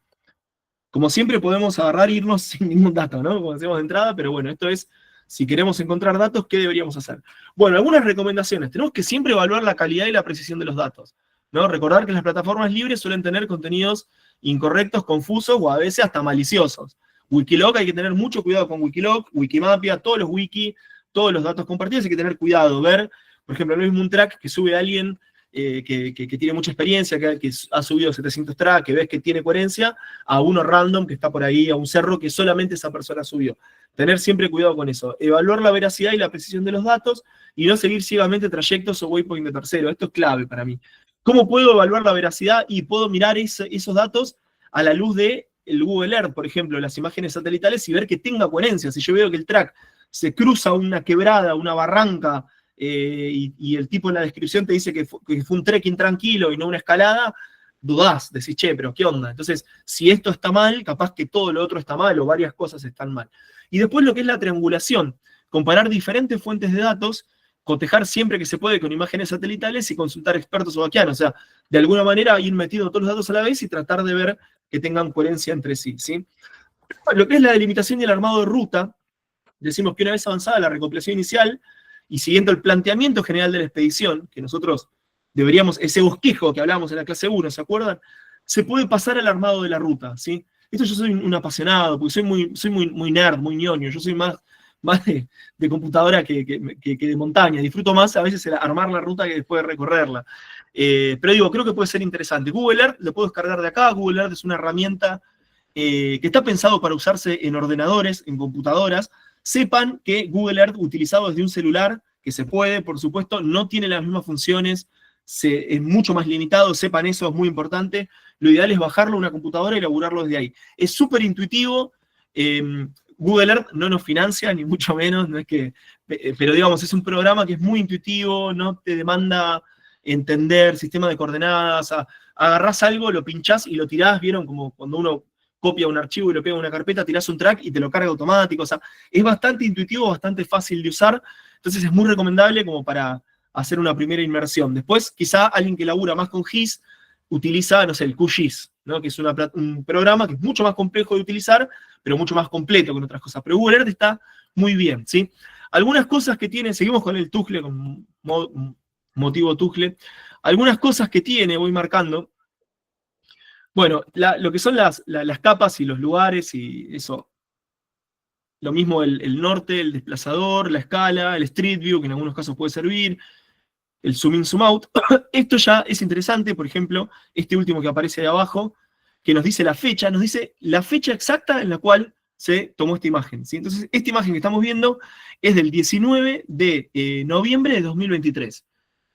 Como siempre podemos agarrar e irnos sin ningún dato, ¿no? Como decíamos de entrada, pero bueno, esto es, si queremos encontrar datos, ¿qué deberíamos hacer? Bueno, algunas recomendaciones. Tenemos que siempre evaluar la calidad y la precisión de los datos, ¿no? Recordar que las plataformas libres suelen tener contenidos incorrectos, confusos o a veces hasta maliciosos. Wikiloc, hay que tener mucho cuidado con Wikiloc, Wikimapia, todos los wiki, todos los datos compartidos, hay que tener cuidado, ver, por ejemplo, no es un track que sube alguien que tiene mucha experiencia, que ha subido 700 tracks, que ves que tiene coherencia, a uno random que está por ahí, a un cerro que solamente esa persona subió. Tener siempre cuidado con eso. Evaluar la veracidad y la precisión de los datos y no seguir ciegamente trayectos o waypoint de tercero. Esto es clave para mí. ¿Cómo puedo evaluar la veracidad y puedo mirar esos datos a la luz de el Google Earth, por ejemplo, las imágenes satelitales, y ver que tenga coherencia? Si yo veo que el track se cruza una quebrada, una barranca, y el tipo en la descripción te dice que fue un trekking tranquilo y no una escalada, dudás, decís, che, pero ¿qué onda? Entonces, si esto está mal, capaz que todo lo otro está mal o varias cosas están mal. Y después lo que es la triangulación, comparar diferentes fuentes de datos, cotejar siempre que se puede con imágenes satelitales y consultar expertos o vaquianos. O sea, de alguna manera ir metiendo todos los datos a la vez y tratar de ver que tengan coherencia entre sí, ¿sí? Lo que es la delimitación y el armado de ruta, decimos que una vez avanzada la recopilación inicial y siguiendo el planteamiento general de la expedición, que nosotros deberíamos, ese bosquejo que hablábamos en la clase 1, ¿se acuerdan? Se puede pasar al armado de la ruta, ¿sí? Esto yo soy un apasionado, porque soy muy nerd, muy ñoño, yo soy más de computadora que de montaña, disfruto más a veces el armar la ruta que después de recorrerla. Pero digo, creo que puede ser interesante. Google Earth lo puedo descargar de acá. Google Earth es una herramienta que está pensado para usarse en ordenadores, en computadoras. Sepan que Google Earth utilizado desde un celular, que se puede, por supuesto, no tiene las mismas funciones, es mucho más limitado, sepan eso, es muy importante. Lo ideal es bajarlo a una computadora y elaborarlo desde ahí. Es súper intuitivo. Google Earth no nos financia, ni mucho menos, no es que, pero digamos, es un programa que es muy intuitivo, no te demanda entender sistema de coordenadas, agarrás algo, lo pinchás y lo tirás, ¿vieron? Como cuando uno copia un archivo y lo pega en una carpeta, tirás un track y te lo carga automático, o sea, es bastante intuitivo, bastante fácil de usar, entonces es muy recomendable como para hacer una primera inmersión. Después, quizá alguien que labura más con GIS, utiliza, no sé, el QGIS, ¿no? Que es un programa que es mucho más complejo de utilizar, pero mucho más completo que otras cosas. Pero Google Earth está muy bien, ¿sí? Algunas cosas que tiene, seguimos con el Tujle, con motivo Tujle, algunas cosas que tiene, voy marcando. Bueno, lo que son las capas y los lugares y eso. Lo mismo el norte, el desplazador, la escala, el Street View, que en algunos casos puede servir, el zoom in, zoom out. Esto ya es interesante, por ejemplo, este último que aparece ahí abajo, que nos dice la fecha exacta en la cual se tomó esta imagen, ¿sí? Entonces, esta imagen que estamos viendo es del 19 de noviembre de 2023.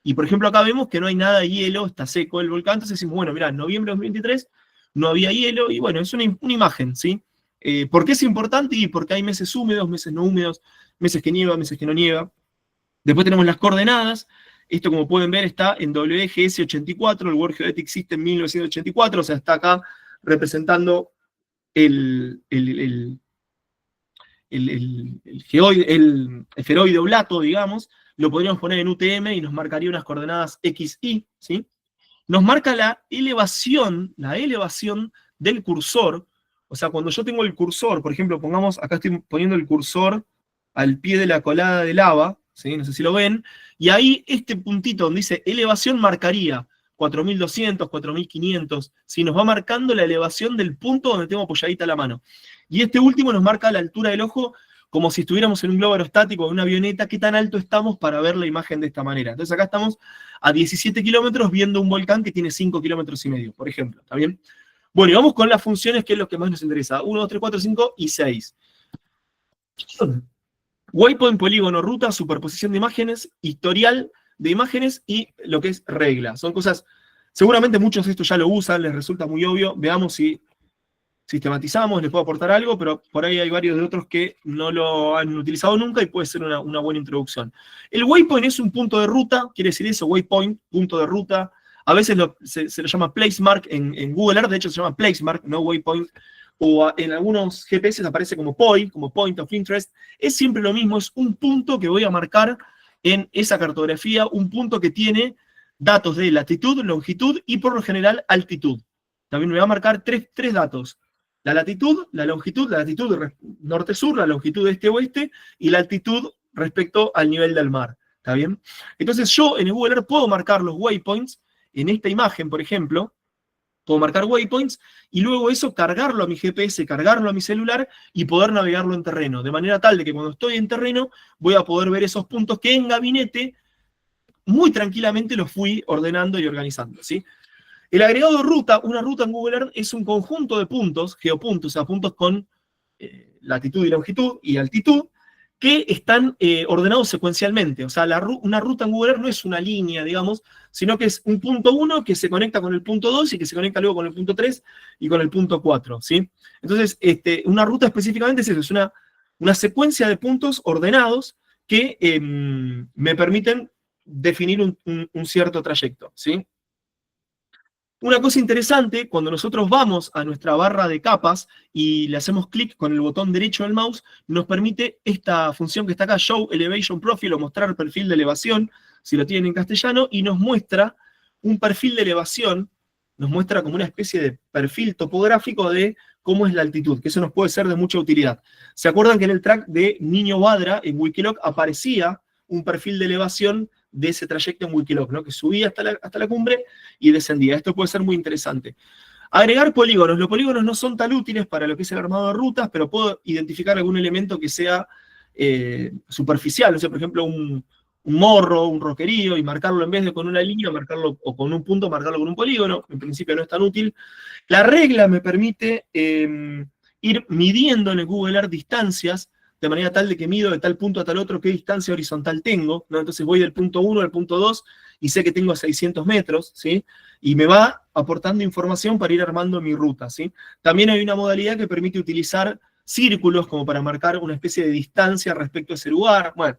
Y, por ejemplo, acá vemos que no hay nada de hielo, está seco el volcán, entonces decimos, bueno, mirá, en noviembre de 2023 no había hielo, y bueno, es una imagen, ¿sí? ¿Por qué es importante? Y porque hay meses húmedos, meses no húmedos, meses que nieva, meses que no nieva. Después tenemos las coordenadas. Esto, como pueden ver, está en WGS 84, el World Geodetic System 1984, o sea, está acá representando el esferoide oblato, digamos. Lo podríamos poner en UTM y nos marcaría unas coordenadas XY, ¿sí? Nos marca la elevación del cursor. O sea, cuando yo tengo el cursor, por ejemplo, pongamos, acá estoy poniendo el cursor al pie de la colada de lava, ¿sí? No sé si lo ven, y ahí este puntito donde dice elevación marcaría 4200, 4500, ¿sí? Nos va marcando la elevación del punto donde tengo apoyadita la mano. Y este último nos marca la altura del ojo, como si estuviéramos en un globo aerostático o en una avioneta, qué tan alto estamos para ver la imagen de esta manera. Entonces acá estamos a 17 kilómetros viendo un volcán que tiene 5 kilómetros y medio, por ejemplo, ¿está bien? Bueno, y vamos con las funciones, que es lo que más nos interesa. 1, 2, 3, 4, 5 y 6. Waypoint, polígono, ruta, superposición de imágenes, historial de imágenes y lo que es regla. Son cosas, seguramente muchos de estos ya lo usan, les resulta muy obvio. Veamos si sistematizamos, les puedo aportar algo, pero por ahí hay varios de otros que no lo han utilizado nunca y puede ser una buena introducción. El waypoint es un punto de ruta, quiere decir eso, waypoint, punto de ruta. A veces se lo llama placemark en Google Earth, de hecho se llama placemark, no waypoint. O en algunos GPS aparece como point of interest. Es siempre lo mismo, es un punto que voy a marcar en esa cartografía, un punto que tiene datos de latitud, longitud y por lo general altitud. También me va a marcar tres datos. La latitud norte-sur, la longitud este-oeste y la altitud respecto al nivel del mar. ¿Está bien? Entonces yo en el Google Earth puedo marcar los waypoints en esta imagen, por ejemplo. Puedo marcar waypoints y luego eso cargarlo a mi GPS, cargarlo a mi celular y poder navegarlo en terreno. De manera tal de que cuando estoy en terreno voy a poder ver esos puntos que en gabinete muy tranquilamente los fui ordenando y organizando, ¿sí? El agregado de ruta, una ruta en Google Earth es un conjunto de puntos, geopuntos, o sea, puntos con latitud y longitud y altitud, que están ordenados secuencialmente. O sea, una ruta en Google Earth no es una línea, digamos, sino que es un punto 1 que se conecta con el punto 2 y que se conecta luego con el punto 3 y con el punto 4, ¿sí? Entonces, una ruta específicamente es eso, es una secuencia de puntos ordenados que me permiten definir un cierto trayecto, ¿sí? Una cosa interesante, cuando nosotros vamos a nuestra barra de capas y le hacemos clic con el botón derecho del mouse, nos permite esta función que está acá, Show Elevation Profile, o mostrar perfil de elevación, si lo tienen en castellano, y nos muestra un perfil de elevación, nos muestra como una especie de perfil topográfico de cómo es la altitud, que eso nos puede ser de mucha utilidad. ¿Se acuerdan que en el track de Niño Badra, en Wikiloc, aparecía un perfil de elevación de ese trayecto en Wikiloc, ¿no? Que subía hasta la cumbre y descendía? Esto puede ser muy interesante. Agregar polígonos. Los polígonos no son tan útiles para lo que es el armado de rutas, pero puedo identificar algún elemento que sea superficial. O sea, por ejemplo, un morro, un roquerío, y marcarlo en vez de con una línea, marcarlo, o con un punto, marcarlo con un polígono. En principio no es tan útil. La regla me permite ir midiendo en el Google Earth distancias, de manera tal de que mido de tal punto a tal otro qué distancia horizontal tengo, ¿no? Entonces voy del punto 1 al punto 2 y sé que tengo 600 metros, ¿sí? Y me va aportando información para ir armando mi ruta, ¿sí? También hay una modalidad que permite utilizar círculos como para marcar una especie de distancia respecto a ese lugar. Bueno,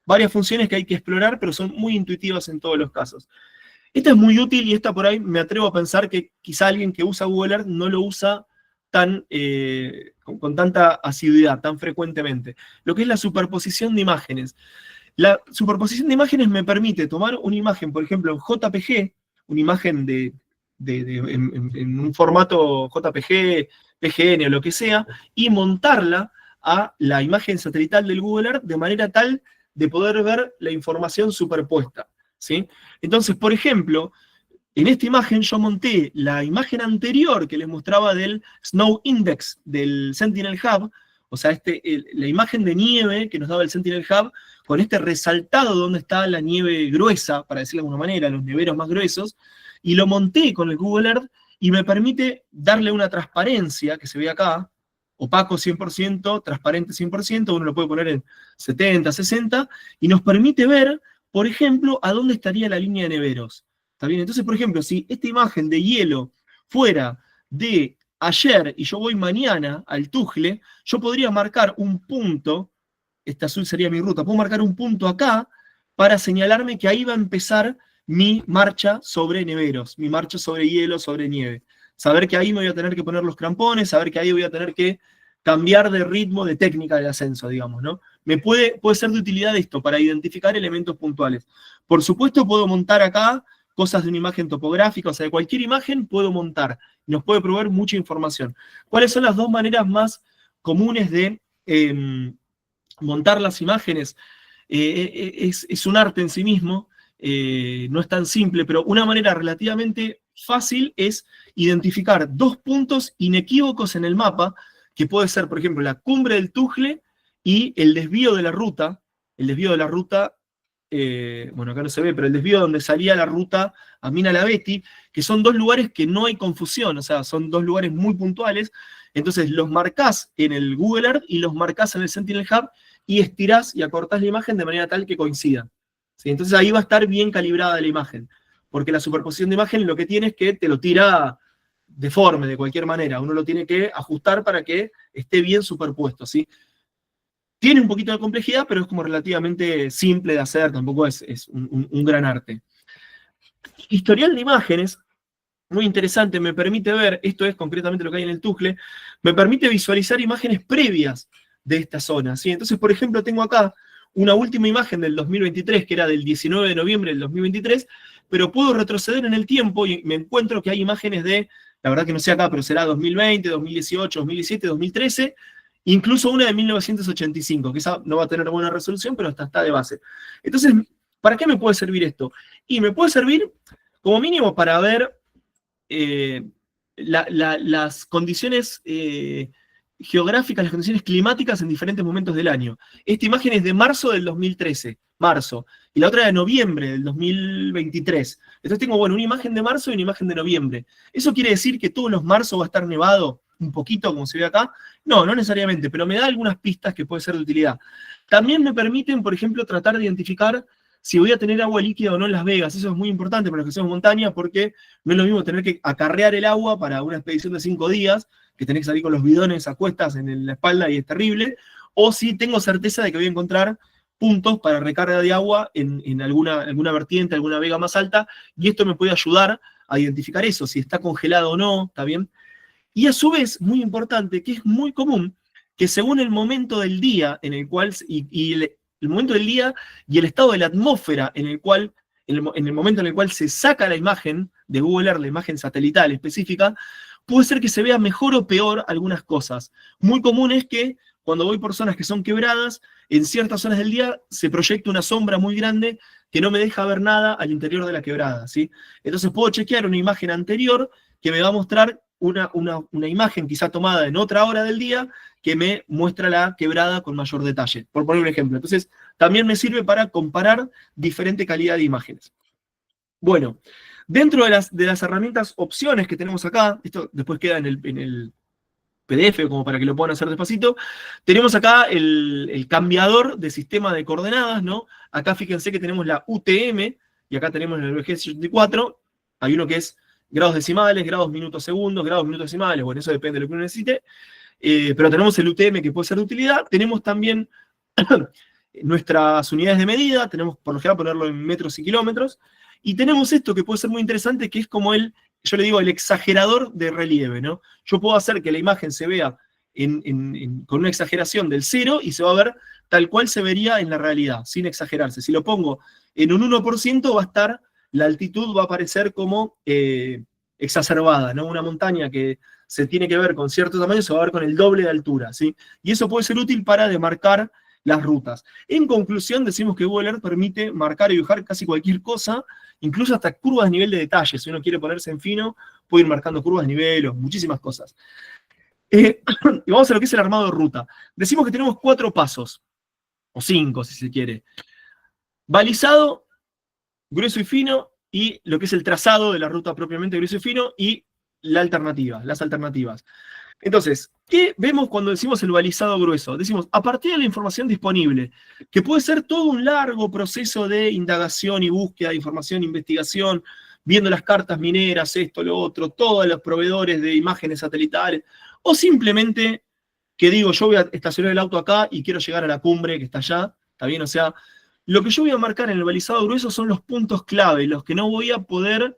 varias funciones que hay que explorar, pero son muy intuitivas en todos los casos. Esta es muy útil y esta por ahí me atrevo a pensar que quizá alguien que usa Google Earth no lo usa con tanta asiduidad, tan frecuentemente. Lo que es la superposición de imágenes. La superposición de imágenes me permite tomar una imagen, por ejemplo, en JPG, una imagen en un formato JPG, PGN o lo que sea, y montarla a la imagen satelital del Google Earth de manera tal de poder ver la información superpuesta, ¿sí? Entonces, por ejemplo, en esta imagen yo monté la imagen anterior que les mostraba del Snow Index del Sentinel Hub, o sea, la imagen de nieve que nos daba el Sentinel Hub, con este resaltado donde está la nieve gruesa, para decirlo de alguna manera, los neveros más gruesos, y lo monté con el Google Earth, y me permite darle una transparencia, que se ve acá, opaco 100%, transparente 100%, uno lo puede poner en 70, 60, y nos permite ver, por ejemplo, a dónde estaría la línea de neveros. ¿Está bien? Entonces, por ejemplo, si esta imagen de hielo fuera de ayer y yo voy mañana al Tujle, yo podría marcar un punto, esta azul sería mi ruta, puedo marcar un punto acá para señalarme que ahí va a empezar mi marcha sobre neveros, mi marcha sobre hielo, sobre nieve. Saber que ahí me voy a tener que poner los crampones, saber que ahí voy a tener que cambiar de ritmo, de técnica de ascenso, digamos, ¿no? Puede ser de utilidad esto para identificar elementos puntuales. Por supuesto, puedo montar acá cosas de una imagen topográfica, o sea, de cualquier imagen puedo montar, y nos puede proveer mucha información. ¿Cuáles son las dos maneras más comunes de montar las imágenes? Es un arte en sí mismo, no es tan simple, pero una manera relativamente fácil es identificar dos puntos inequívocos en el mapa, que puede ser, por ejemplo, la cumbre del Tujle y el desvío de la ruta, bueno, acá no se ve, pero el desvío donde salía la ruta a Mina La Betty, que son dos lugares que no hay confusión, o sea, son dos lugares muy puntuales, entonces los marcás en el Google Earth y los marcás en el Sentinel Hub y estirás y acortás la imagen de manera tal que coincidan, ¿sí? Entonces ahí va a estar bien calibrada la imagen, porque la superposición de imagen lo que tiene es que te lo tira deforme de cualquier manera, uno lo tiene que ajustar para que esté bien superpuesto, ¿sí? Tiene un poquito de complejidad, pero es como relativamente simple de hacer, tampoco es un gran arte. Historial de imágenes, muy interesante, me permite ver, esto es concretamente lo que hay en el Tujle, me permite visualizar imágenes previas de esta zona, ¿sí? Entonces, por ejemplo, tengo acá una última imagen del 2023, que era del 19 de noviembre del 2023, pero puedo retroceder en el tiempo y me encuentro que hay imágenes de, la verdad que no sé acá, pero será 2020, 2018, 2017, 2013, incluso una de 1985, que esa no va a tener buena resolución, pero está de base. Entonces, ¿para qué me puede servir esto? Y me puede servir, como mínimo, para ver las condiciones geográficas, las condiciones climáticas en diferentes momentos del año. Esta imagen es de marzo del 2013, marzo, y la otra de noviembre del 2023. Entonces tengo, bueno, una imagen de marzo y una imagen de noviembre. ¿Eso quiere decir que todos los marzos va a estar nevado un poquito, como se ve acá? No, no necesariamente, pero me da algunas pistas que pueden ser de utilidad. También me permiten, por ejemplo, tratar de identificar si voy a tener agua líquida o no en Las Vegas. Eso es muy importante para los que hacemos montaña, porque no es lo mismo tener que acarrear el agua para una expedición de 5 días, que tenés que salir con los bidones a cuestas en la espalda y es terrible, o si tengo certeza de que voy a encontrar puntos para recarga de agua en alguna vertiente, alguna vega más alta, y esto me puede ayudar a identificar eso, si está congelado o no, ¿está bien? Y a su vez, muy importante, que es muy común, que según el momento del día en el cual, el momento del día y el estado de la atmósfera en el cual, en el momento en el cual se saca la imagen de Google Earth, la imagen satelital específica, puede ser que se vea mejor o peor algunas cosas. Muy común es que cuando voy por zonas que son quebradas, en ciertas zonas del día se proyecta una sombra muy grande que no me deja ver nada al interior de la quebrada, ¿sí? Entonces puedo chequear una imagen anterior que me va a mostrar una imagen quizá tomada en otra hora del día que me muestra la quebrada con mayor detalle, por poner un ejemplo. Entonces, también me sirve para comparar diferente calidad de imágenes. Bueno, dentro de las herramientas opciones que tenemos acá, esto después queda en el PDF, como para que lo puedan hacer despacito, tenemos acá el cambiador de sistema de coordenadas, ¿no? Acá fíjense que tenemos la UTM, y acá tenemos el VG64, hay uno que es grados decimales, grados minutos segundos, grados minutos decimales, bueno, eso depende de lo que uno necesite, pero tenemos el UTM que puede ser de utilidad, tenemos también nuestras unidades de medida, tenemos por lo general ponerlo en metros y kilómetros, y tenemos esto que puede ser muy interesante, que es como yo le digo, el exagerador de relieve, ¿no? Yo puedo hacer que la imagen se vea con una exageración del 0 y se va a ver tal cual se vería en la realidad, sin exagerarse. Si lo pongo en un 1%, la altitud va a aparecer como exacerbada, ¿no? Una montaña que se tiene que ver con cierto tamaño se va a ver con el doble de altura, ¿sí? Y eso puede ser útil para demarcar las rutas. En conclusión, decimos que Google Earth permite marcar y dibujar casi cualquier cosa, incluso hasta curvas de nivel de detalle. Si uno quiere ponerse en fino, puede ir marcando curvas de nivel o muchísimas cosas. Y vamos a lo que es el armado de ruta. Decimos que tenemos 4 pasos, o 5 si se quiere. Balizado, grueso y fino, y lo que es el trazado de la ruta propiamente grueso y fino, y las alternativas. Entonces, ¿qué vemos cuando decimos el balizado grueso? Decimos, a partir de la información disponible, que puede ser todo un largo proceso de indagación y búsqueda de información, investigación, viendo las cartas mineras, esto, lo otro, todos los proveedores de imágenes satelitales, o simplemente que digo, yo voy a estacionar el auto acá y quiero llegar a la cumbre que está allá, ¿está bien? O sea, lo que yo voy a marcar en el balizado grueso son los puntos clave, los que no voy a poder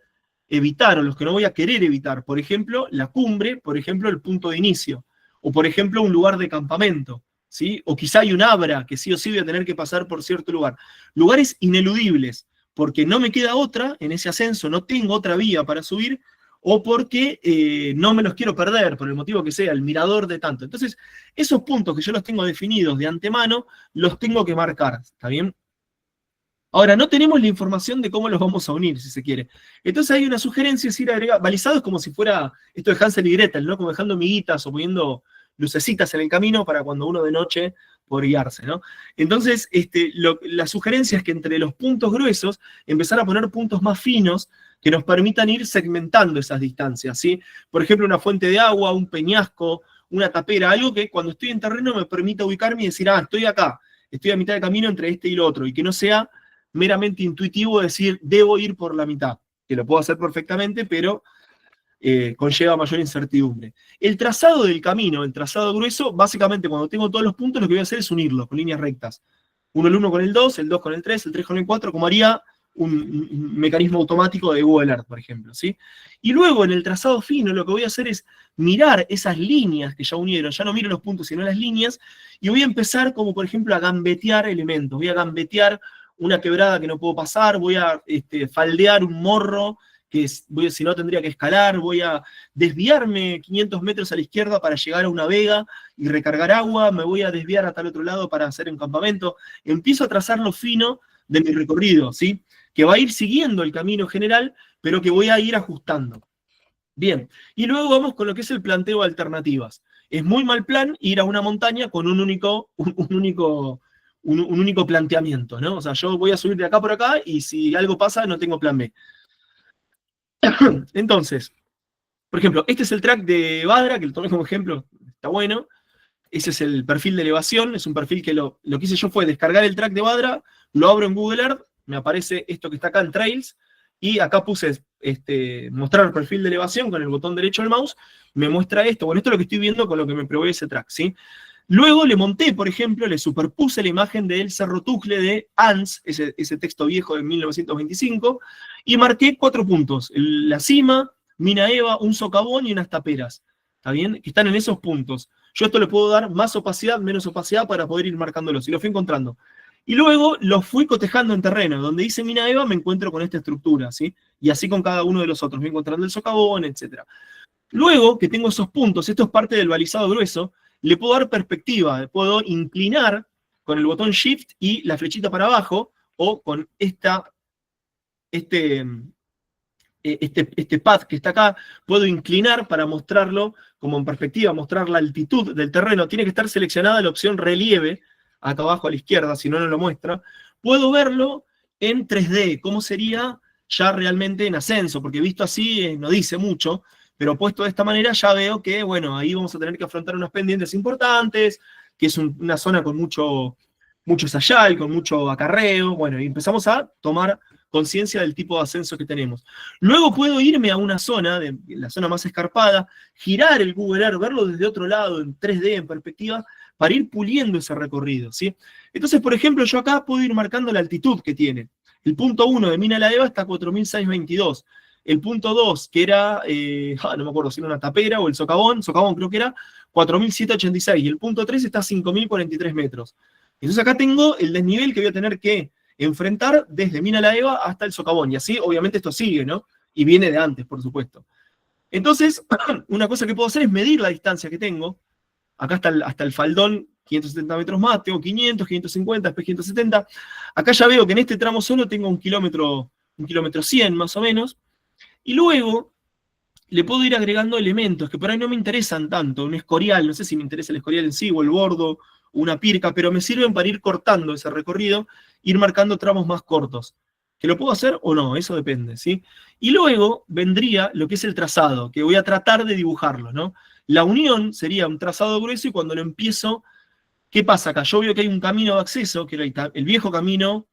evitar o los que no voy a querer evitar. Por ejemplo, la cumbre, por ejemplo, el punto de inicio, o por ejemplo, un lugar de campamento, ¿sí? O quizá hay un abra que sí o sí voy a tener que pasar por cierto lugar. Lugares ineludibles, porque no me queda otra en ese ascenso, no tengo otra vía para subir, o porque no me los quiero perder, por el motivo que sea, el mirador de tanto. Entonces, esos puntos que yo los tengo definidos de antemano, los tengo que marcar, ¿está bien? Ahora, no tenemos la información de cómo los vamos a unir, si se quiere. Entonces hay una sugerencia, es ir agregando, balizados como si fuera esto de Hansel y Gretel, ¿no? Como dejando miguitas o poniendo lucecitas en el camino para cuando uno de noche puede guiarse, ¿no? Entonces, la sugerencia es que entre los puntos gruesos, empezar a poner puntos más finos que nos permitan ir segmentando esas distancias, ¿sí? Por ejemplo, una fuente de agua, un peñasco, una tapera, algo que cuando estoy en terreno me permita ubicarme y decir, estoy acá, estoy a mitad de camino entre este y lo otro, y que no sea meramente intuitivo decir, debo ir por la mitad, que lo puedo hacer perfectamente, pero conlleva mayor incertidumbre. El trazado del camino, el trazado grueso, básicamente cuando tengo todos los puntos, lo que voy a hacer es unirlos con líneas rectas. El 1 con el 2, el 2 con el 3, el 3 con el 4, como haría un mecanismo automático de Google Earth, por ejemplo, ¿sí? Y luego en el trazado fino lo que voy a hacer es mirar esas líneas que ya unieron, ya no miro los puntos sino las líneas, y voy a empezar como por ejemplo a gambetear elementos, voy a gambetear una quebrada que no puedo pasar, voy a faldear un morro, si no tendría que escalar, voy a desviarme 500 metros a la izquierda para llegar a una vega y recargar agua, me voy a desviar hasta el otro lado para hacer un campamento. Empiezo a trazar lo fino de mi recorrido, ¿sí? Que va a ir siguiendo el camino general, pero que voy a ir ajustando. Bien, y luego vamos con lo que es el planteo de alternativas. Es muy mal plan ir a una montaña con un único planteamiento, ¿no? O sea, yo voy a subir de acá por acá y si algo pasa no tengo plan B. Entonces, por ejemplo, este es el track de Badra, que lo tomé como ejemplo, está bueno. Ese es el perfil de elevación, es un perfil que lo que hice yo fue descargar el track de Badra, lo abro en Google Earth, me aparece esto que está acá en Trails, y acá puse mostrar perfil de elevación con el botón derecho del mouse, me muestra esto. Bueno, esto es lo que estoy viendo con lo que me provee ese track, ¿sí? Luego le monté, por ejemplo, le superpuse la imagen del Cerro Tuxtla de ANS, ese texto viejo de 1925, y marqué 4 puntos. La cima, Mina Eva, un socavón y unas taperas. ¿Está bien? Que están en esos puntos. Yo esto le puedo dar más opacidad, menos opacidad para poder ir marcándolos. Y lo fui encontrando. Y luego los fui cotejando en terreno. Donde dice Mina Eva me encuentro con esta estructura, ¿sí? Y así con cada uno de los otros. Voy encontrando el socavón, etc. Luego que tengo esos puntos, esto es parte del balizado grueso, le puedo dar perspectiva, puedo inclinar con el botón Shift y la flechita para abajo, o con este pad que está acá, puedo inclinar para mostrarlo como en perspectiva, mostrar la altitud del terreno. Tiene que estar seleccionada la opción relieve, acá abajo a la izquierda, si no, no lo muestra. Puedo verlo en 3D, cómo sería ya realmente en ascenso, porque visto así no dice mucho, pero puesto de esta manera ya veo que, bueno, ahí vamos a tener que afrontar unas pendientes importantes, que es una zona con mucho sayal, con mucho acarreo, bueno, y empezamos a tomar conciencia del tipo de ascenso que tenemos. Luego puedo irme a una zona, la zona más escarpada, girar el Google Earth, verlo desde otro lado, en 3D, en perspectiva, para ir puliendo ese recorrido, ¿sí? Entonces, por ejemplo, yo acá puedo ir marcando la altitud que tiene. El punto 1 de Mina la Eva está a 4.622. El punto 2, que era, no me acuerdo si era una tapera o el socavón creo que era, 4.786. Y el punto 3 está a 5.043 metros. Entonces acá tengo el desnivel que voy a tener que enfrentar desde Mina la Eva hasta el socavón. Y así, obviamente, esto sigue, ¿no? Y viene de antes, por supuesto. Entonces, una cosa que puedo hacer es medir la distancia que tengo. Acá hasta el faldón, 570 metros más, tengo 500, 550, después 570. Acá ya veo que en este tramo solo tengo 1,1 km más o menos. Y luego le puedo ir agregando elementos que por ahí no me interesan tanto. Un escorial, no sé si me interesa el escorial en sí, o el bordo, o una pirca, pero me sirven para ir cortando ese recorrido, ir marcando tramos más cortos. ¿Que lo puedo hacer o no? Eso depende, ¿sí? Y luego vendría lo que es el trazado, que voy a tratar de dibujarlo, ¿no? La unión sería un trazado grueso y cuando lo empiezo, ¿qué pasa acá? Yo veo que hay un camino de acceso, que era el viejo camino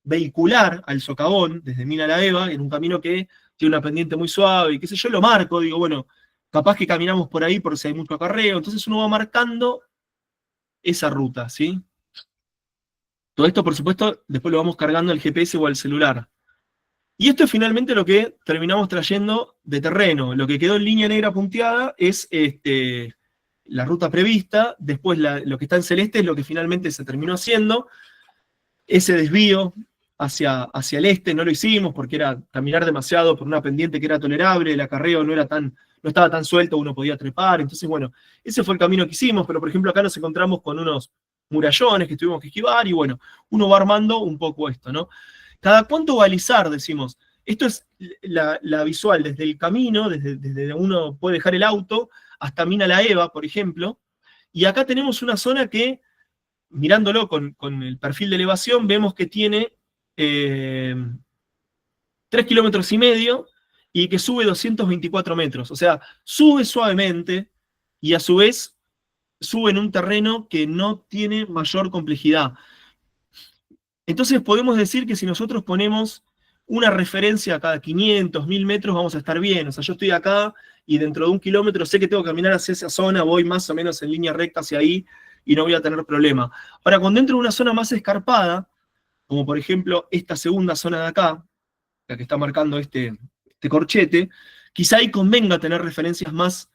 vehicular al socavón, desde Mina a la Eva, en un camino que tiene una pendiente muy suave, y qué sé yo, lo marco, digo, bueno, capaz que caminamos por ahí por si hay mucho acarreo, entonces uno va marcando esa ruta, ¿sí? Todo esto, por supuesto, después lo vamos cargando al GPS o al celular. Y esto es finalmente lo que terminamos trayendo de terreno. Lo que quedó en línea negra punteada es la ruta prevista, después lo que está en celeste es lo que finalmente se terminó haciendo. Ese desvío hacia el este no lo hicimos porque era caminar demasiado por una pendiente que era tolerable, el acarreo no estaba tan suelto, uno podía trepar, entonces bueno, ese fue el camino que hicimos, pero por ejemplo acá nos encontramos con unos murallones que tuvimos que esquivar y bueno, uno va armando un poco esto, ¿no? ¿Cada cuánto balizar? Decimos. Esto es la visual desde el camino, desde uno puede dejar el auto, hasta Mina la Eva, por ejemplo, y acá tenemos una zona que, mirándolo con el perfil de elevación, vemos que tiene 3,5 kilómetros y que sube 224 metros. O sea, sube suavemente y a su vez sube en un terreno que no tiene mayor complejidad. Entonces podemos decir que si nosotros ponemos una referencia a cada 500, 1000 metros, vamos a estar bien. O sea, yo estoy acá y dentro de 1 kilómetro sé que tengo que caminar hacia esa zona, voy más o menos en línea recta hacia ahí y no voy a tener problema. Ahora, cuando entro en una zona más escarpada, como por ejemplo esta segunda zona de acá, la que está marcando este corchete, quizá ahí convenga tener referencias más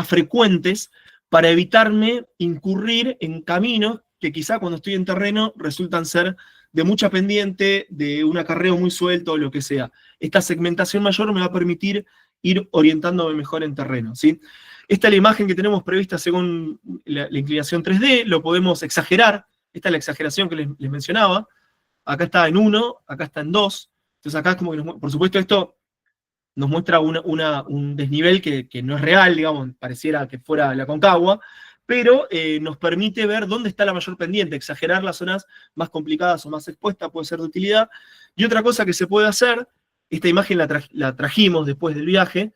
frecuentes para evitarme incurrir en caminos que quizá cuando estoy en terreno resultan ser de mucha pendiente, de un acarreo muy suelto o lo que sea. Esta segmentación mayor me va a permitir ir orientándome mejor en terreno, ¿sí? Esta es la imagen que tenemos prevista según la inclinación 3D, lo podemos exagerar, esta es la exageración que les mencionaba, acá está en 1, acá está en 2, entonces acá es como que, por supuesto esto nos muestra un desnivel que no es real, digamos, pareciera que fuera la Concagua, pero nos permite ver dónde está la mayor pendiente, exagerar las zonas más complicadas o más expuestas puede ser de utilidad. Y otra cosa que se puede hacer, esta imagen la trajimos después del viaje,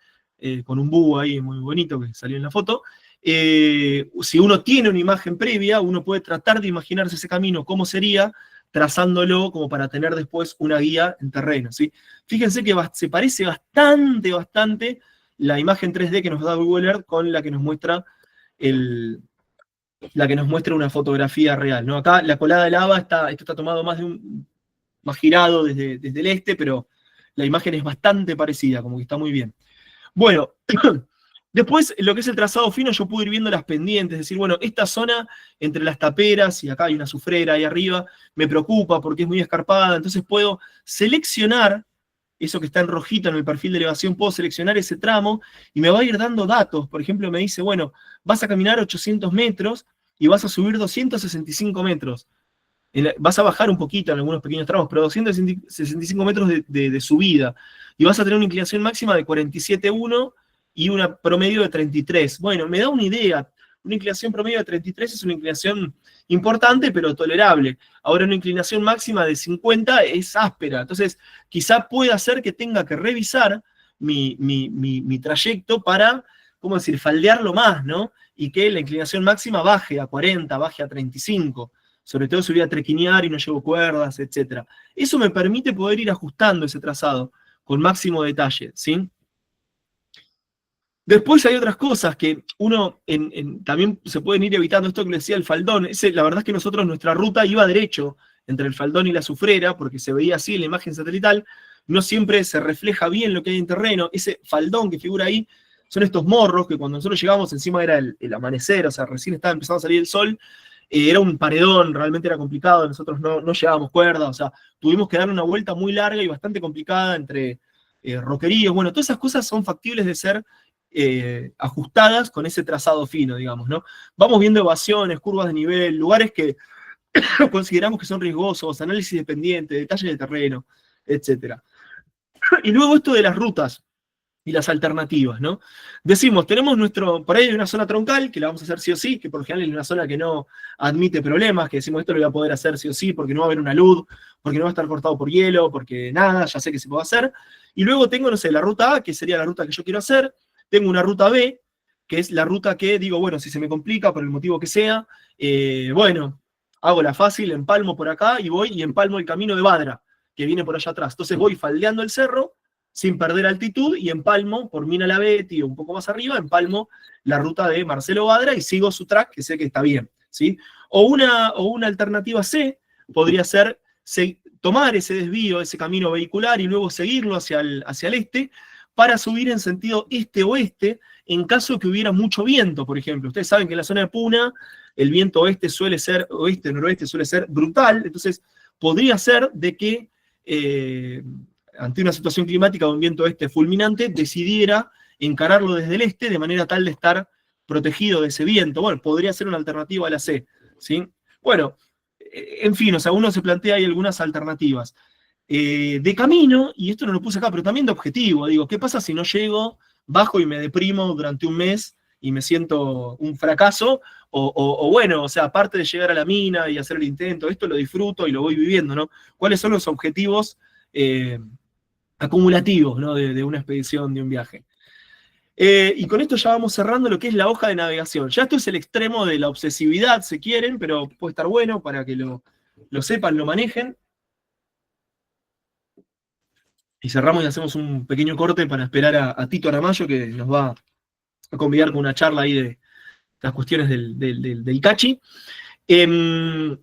con un búho ahí muy bonito que salió en la foto. Si uno tiene una imagen previa, uno puede tratar de imaginarse ese camino, cómo sería, trazándolo como para tener después una guía en terreno, ¿sí? Fíjense que se parece bastante la imagen 3D que nos da Google Earth con la que nos muestra una fotografía real, ¿no? Acá la colada de lava esto está tomado más girado desde el este, pero la imagen es bastante parecida, como que está muy bien. Bueno, después, lo que es el trazado fino, yo puedo ir viendo las pendientes, es decir, bueno, esta zona entre las taperas, y acá hay una sufrera ahí arriba, me preocupa porque es muy escarpada, entonces puedo seleccionar eso que está en rojito en el perfil de elevación, puedo seleccionar ese tramo y me va a ir dando datos. Por ejemplo, me dice, bueno, vas a caminar 800 metros y vas a subir 265 metros. Vas a bajar un poquito en algunos pequeños tramos, pero 265 metros de subida. Y vas a tener una inclinación máxima de 47,1 y una promedio de 33. Bueno, me da una idea. Una inclinación promedio de 33 es una inclinación importante, pero tolerable. Ahora una inclinación máxima de 50 es áspera. Entonces, quizá pueda ser que tenga que revisar mi trayecto para, ¿cómo decir?, faldearlo más, ¿no? Y que la inclinación máxima baje a 40, baje a 35. Sobre todo si voy a trequinear y no llevo cuerdas, etc. Eso me permite poder ir ajustando ese trazado con máximo detalle, ¿sí? Después hay otras cosas que uno también se pueden ir evitando, esto que le decía el faldón. La verdad es que nosotros, nuestra ruta iba derecho entre el faldón y la sufrera, porque se veía así en la imagen satelital, no siempre se refleja bien lo que hay en terreno. Ese faldón que figura ahí son estos morros que cuando nosotros llegamos encima era el amanecer, o sea, recién estaba empezando a salir el sol, era un paredón, realmente era complicado, nosotros no llevábamos cuerda, o sea, tuvimos que darle una vuelta muy larga y bastante complicada entre roqueríos. Bueno, todas esas cosas son factibles de ser ajustadas con ese trazado fino, digamos, ¿no? Vamos viendo evasiones, curvas de nivel, lugares que consideramos que son riesgosos, análisis dependiente, detalles de terreno, etc. Y luego esto de las rutas y las alternativas, ¿no? Decimos, tenemos por ahí hay una zona troncal, que la vamos a hacer sí o sí, que por lo general es una zona que no admite problemas, que decimos esto lo voy a poder hacer sí o sí, porque no va a haber una luz, porque no va a estar cortado por hielo, porque nada, ya sé que se puede hacer. Y luego tengo, no sé, la ruta A, que sería la ruta que yo quiero hacer. Tengo una ruta B, que es la ruta que digo, bueno, si se me complica por el motivo que sea, bueno, hago la fácil, empalmo por acá y voy y empalmo el camino de Badra, que viene por allá atrás. Entonces voy faldeando el cerro sin perder altitud y empalmo por Mina la Betty o un poco más arriba, empalmo la ruta de Marcelo Badra y sigo su track, que sé que está bien, ¿sí? O una alternativa C podría ser tomar ese desvío, ese camino vehicular y luego seguirlo hacia el este, para subir en sentido este-oeste en caso que hubiera mucho viento, por ejemplo. Ustedes saben que en la zona de Puna el viento oeste-noroeste suele ser brutal, entonces podría ser de que ante una situación climática de un viento este fulminante decidiera encararlo desde el este de manera tal de estar protegido de ese viento. Bueno, podría ser una alternativa a la C, ¿sí? Bueno, en fin, o sea, uno se plantea ahí algunas alternativas. De camino, y esto no lo puse acá, pero también de objetivo, digo, ¿qué pasa si no llego, bajo y me deprimo durante un mes y me siento un fracaso? O bueno, o sea, aparte de llegar a la mina y hacer el intento, esto lo disfruto y lo voy viviendo, ¿no? ¿Cuáles son los objetivos acumulativos, ¿no? de una expedición, de un viaje? Y con esto ya vamos cerrando lo que es la hoja de navegación. Ya esto es el extremo de la obsesividad, si quieren, pero puede estar bueno para que lo sepan, lo manejen. Y cerramos y hacemos un pequeño corte para esperar a Tito Aramayo, que nos va a convidar con una charla ahí de las cuestiones del Cachi. ¿Qué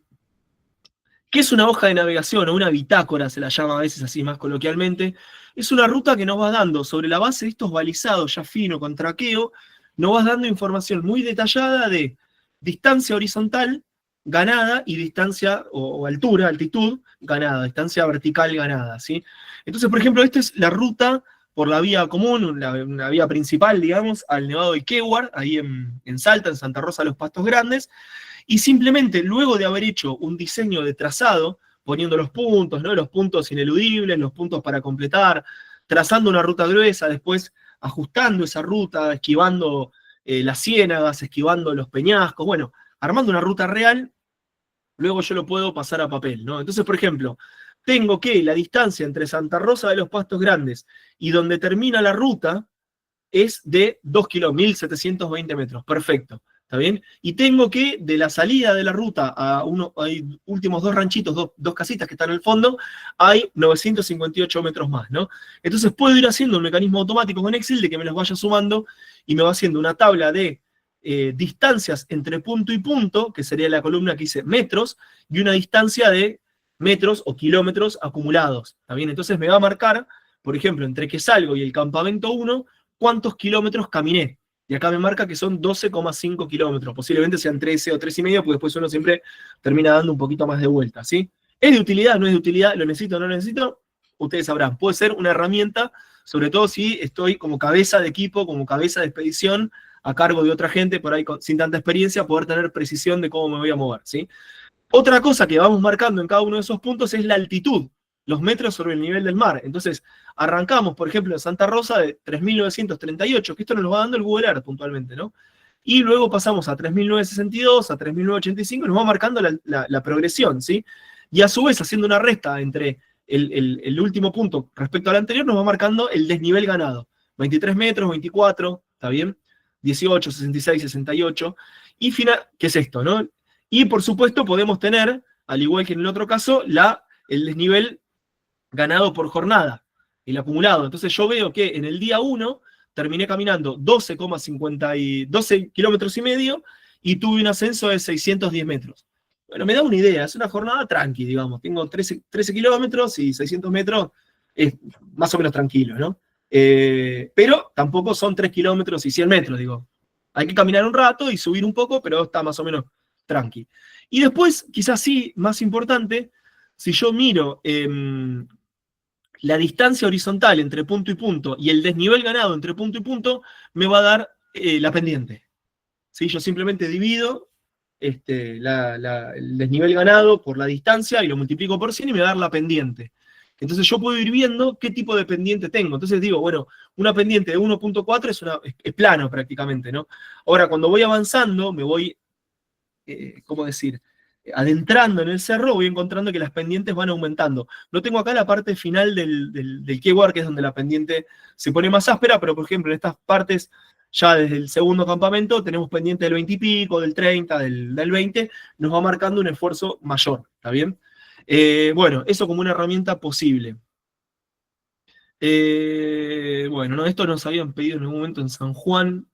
es una hoja de navegación o una bitácora? Se la llama a veces así más coloquialmente. Es una ruta que nos va dando, sobre la base de estos balizados ya fino con traqueo, nos va dando información muy detallada de distancia horizontal ganada y distancia o altura, altitud ganada, distancia vertical ganada, ¿sí? Entonces, por ejemplo, esta es la ruta por la vía común, una vía principal, digamos, al Nevado de Quewar, ahí en Salta, en Santa Rosa de los Pastos Grandes, y simplemente luego de haber hecho un diseño de trazado, poniendo los puntos, ¿no? Los puntos ineludibles, los puntos para completar, trazando una ruta gruesa, después ajustando esa ruta, esquivando las ciénagas, esquivando los peñascos, bueno, armando una ruta real, luego yo lo puedo pasar a papel, ¿no? Entonces, por ejemplo, tengo que la distancia entre Santa Rosa de los Pastos Grandes y donde termina la ruta es de 2 kilómetros, 1.720 metros, perfecto, ¿está bien? Y tengo que de la salida de la ruta hay últimos dos ranchitos, dos casitas que están en el fondo, hay 958 metros más, ¿no? Entonces puedo ir haciendo un mecanismo automático con Excel de que me los vaya sumando y me va haciendo una tabla de distancias entre punto y punto, que sería la columna que dice metros, y una distancia de metros o kilómetros acumulados, ¿está bien? Entonces me va a marcar, por ejemplo, entre que salgo y el campamento 1, cuántos kilómetros caminé. Y acá me marca que son 12,5 kilómetros, posiblemente sean 13 o 13,5, porque después uno siempre termina dando un poquito más de vuelta, ¿sí? ¿Es de utilidad? ¿No es de utilidad? ¿Lo necesito o no lo necesito? ustedes sabrán, puede ser una herramienta, sobre todo si estoy como cabeza de equipo, como cabeza de expedición, a cargo de otra gente, por ahí sin tanta experiencia, poder tener precisión de cómo me voy a mover, ¿sí? Otra cosa que vamos marcando en cada uno de esos puntos es la altitud, los metros sobre el nivel del mar. Entonces, arrancamos, por ejemplo, en Santa Rosa de 3.938, que esto nos lo va dando el Google Earth puntualmente, ¿no? Y luego pasamos a 3.962, a 3.985, y nos va marcando la progresión, ¿sí? Y a su vez, haciendo una resta entre el último punto respecto al anterior, nos va marcando el desnivel ganado. 23 metros, 24, ¿está bien? 18, 66, 68. Y final, ¿qué es esto, no? Y por supuesto podemos tener, al igual que en el otro caso, el desnivel ganado por jornada, el acumulado. Entonces yo veo que en el día 1 terminé caminando 12 kilómetros y medio y tuve un ascenso de 610 metros. Bueno, me da una idea, es una jornada tranqui, digamos. Tengo 13 kilómetros y 600 metros, es más o menos tranquilo, ¿no? Pero tampoco son 3 kilómetros y 100 metros, digo. Hay que caminar un rato y subir un poco, pero está más o menos tranqui. Y después, quizás sí, más importante, si yo miro la distancia horizontal entre punto y punto y el desnivel ganado entre punto y punto, me va a dar la pendiente. ¿Sí? Yo simplemente divido el desnivel ganado por la distancia y lo multiplico por 100 y me va a dar la pendiente. Entonces yo puedo ir viendo qué tipo de pendiente tengo. Entonces digo, bueno, una pendiente de 1.4 es plano prácticamente, ¿no? Ahora, cuando voy avanzando, me voy, ¿cómo decir?, adentrando en el cerro, voy encontrando que las pendientes van aumentando. No tengo acá la parte final del keyword, que es donde la pendiente se pone más áspera, pero por ejemplo en estas partes, ya desde el segundo campamento, tenemos pendiente del 20 y pico, del 30, del 20, nos va marcando un esfuerzo mayor, ¿está bien? Bueno, eso como una herramienta posible. Bueno, no, esto nos habían pedido en algún momento en San Juan,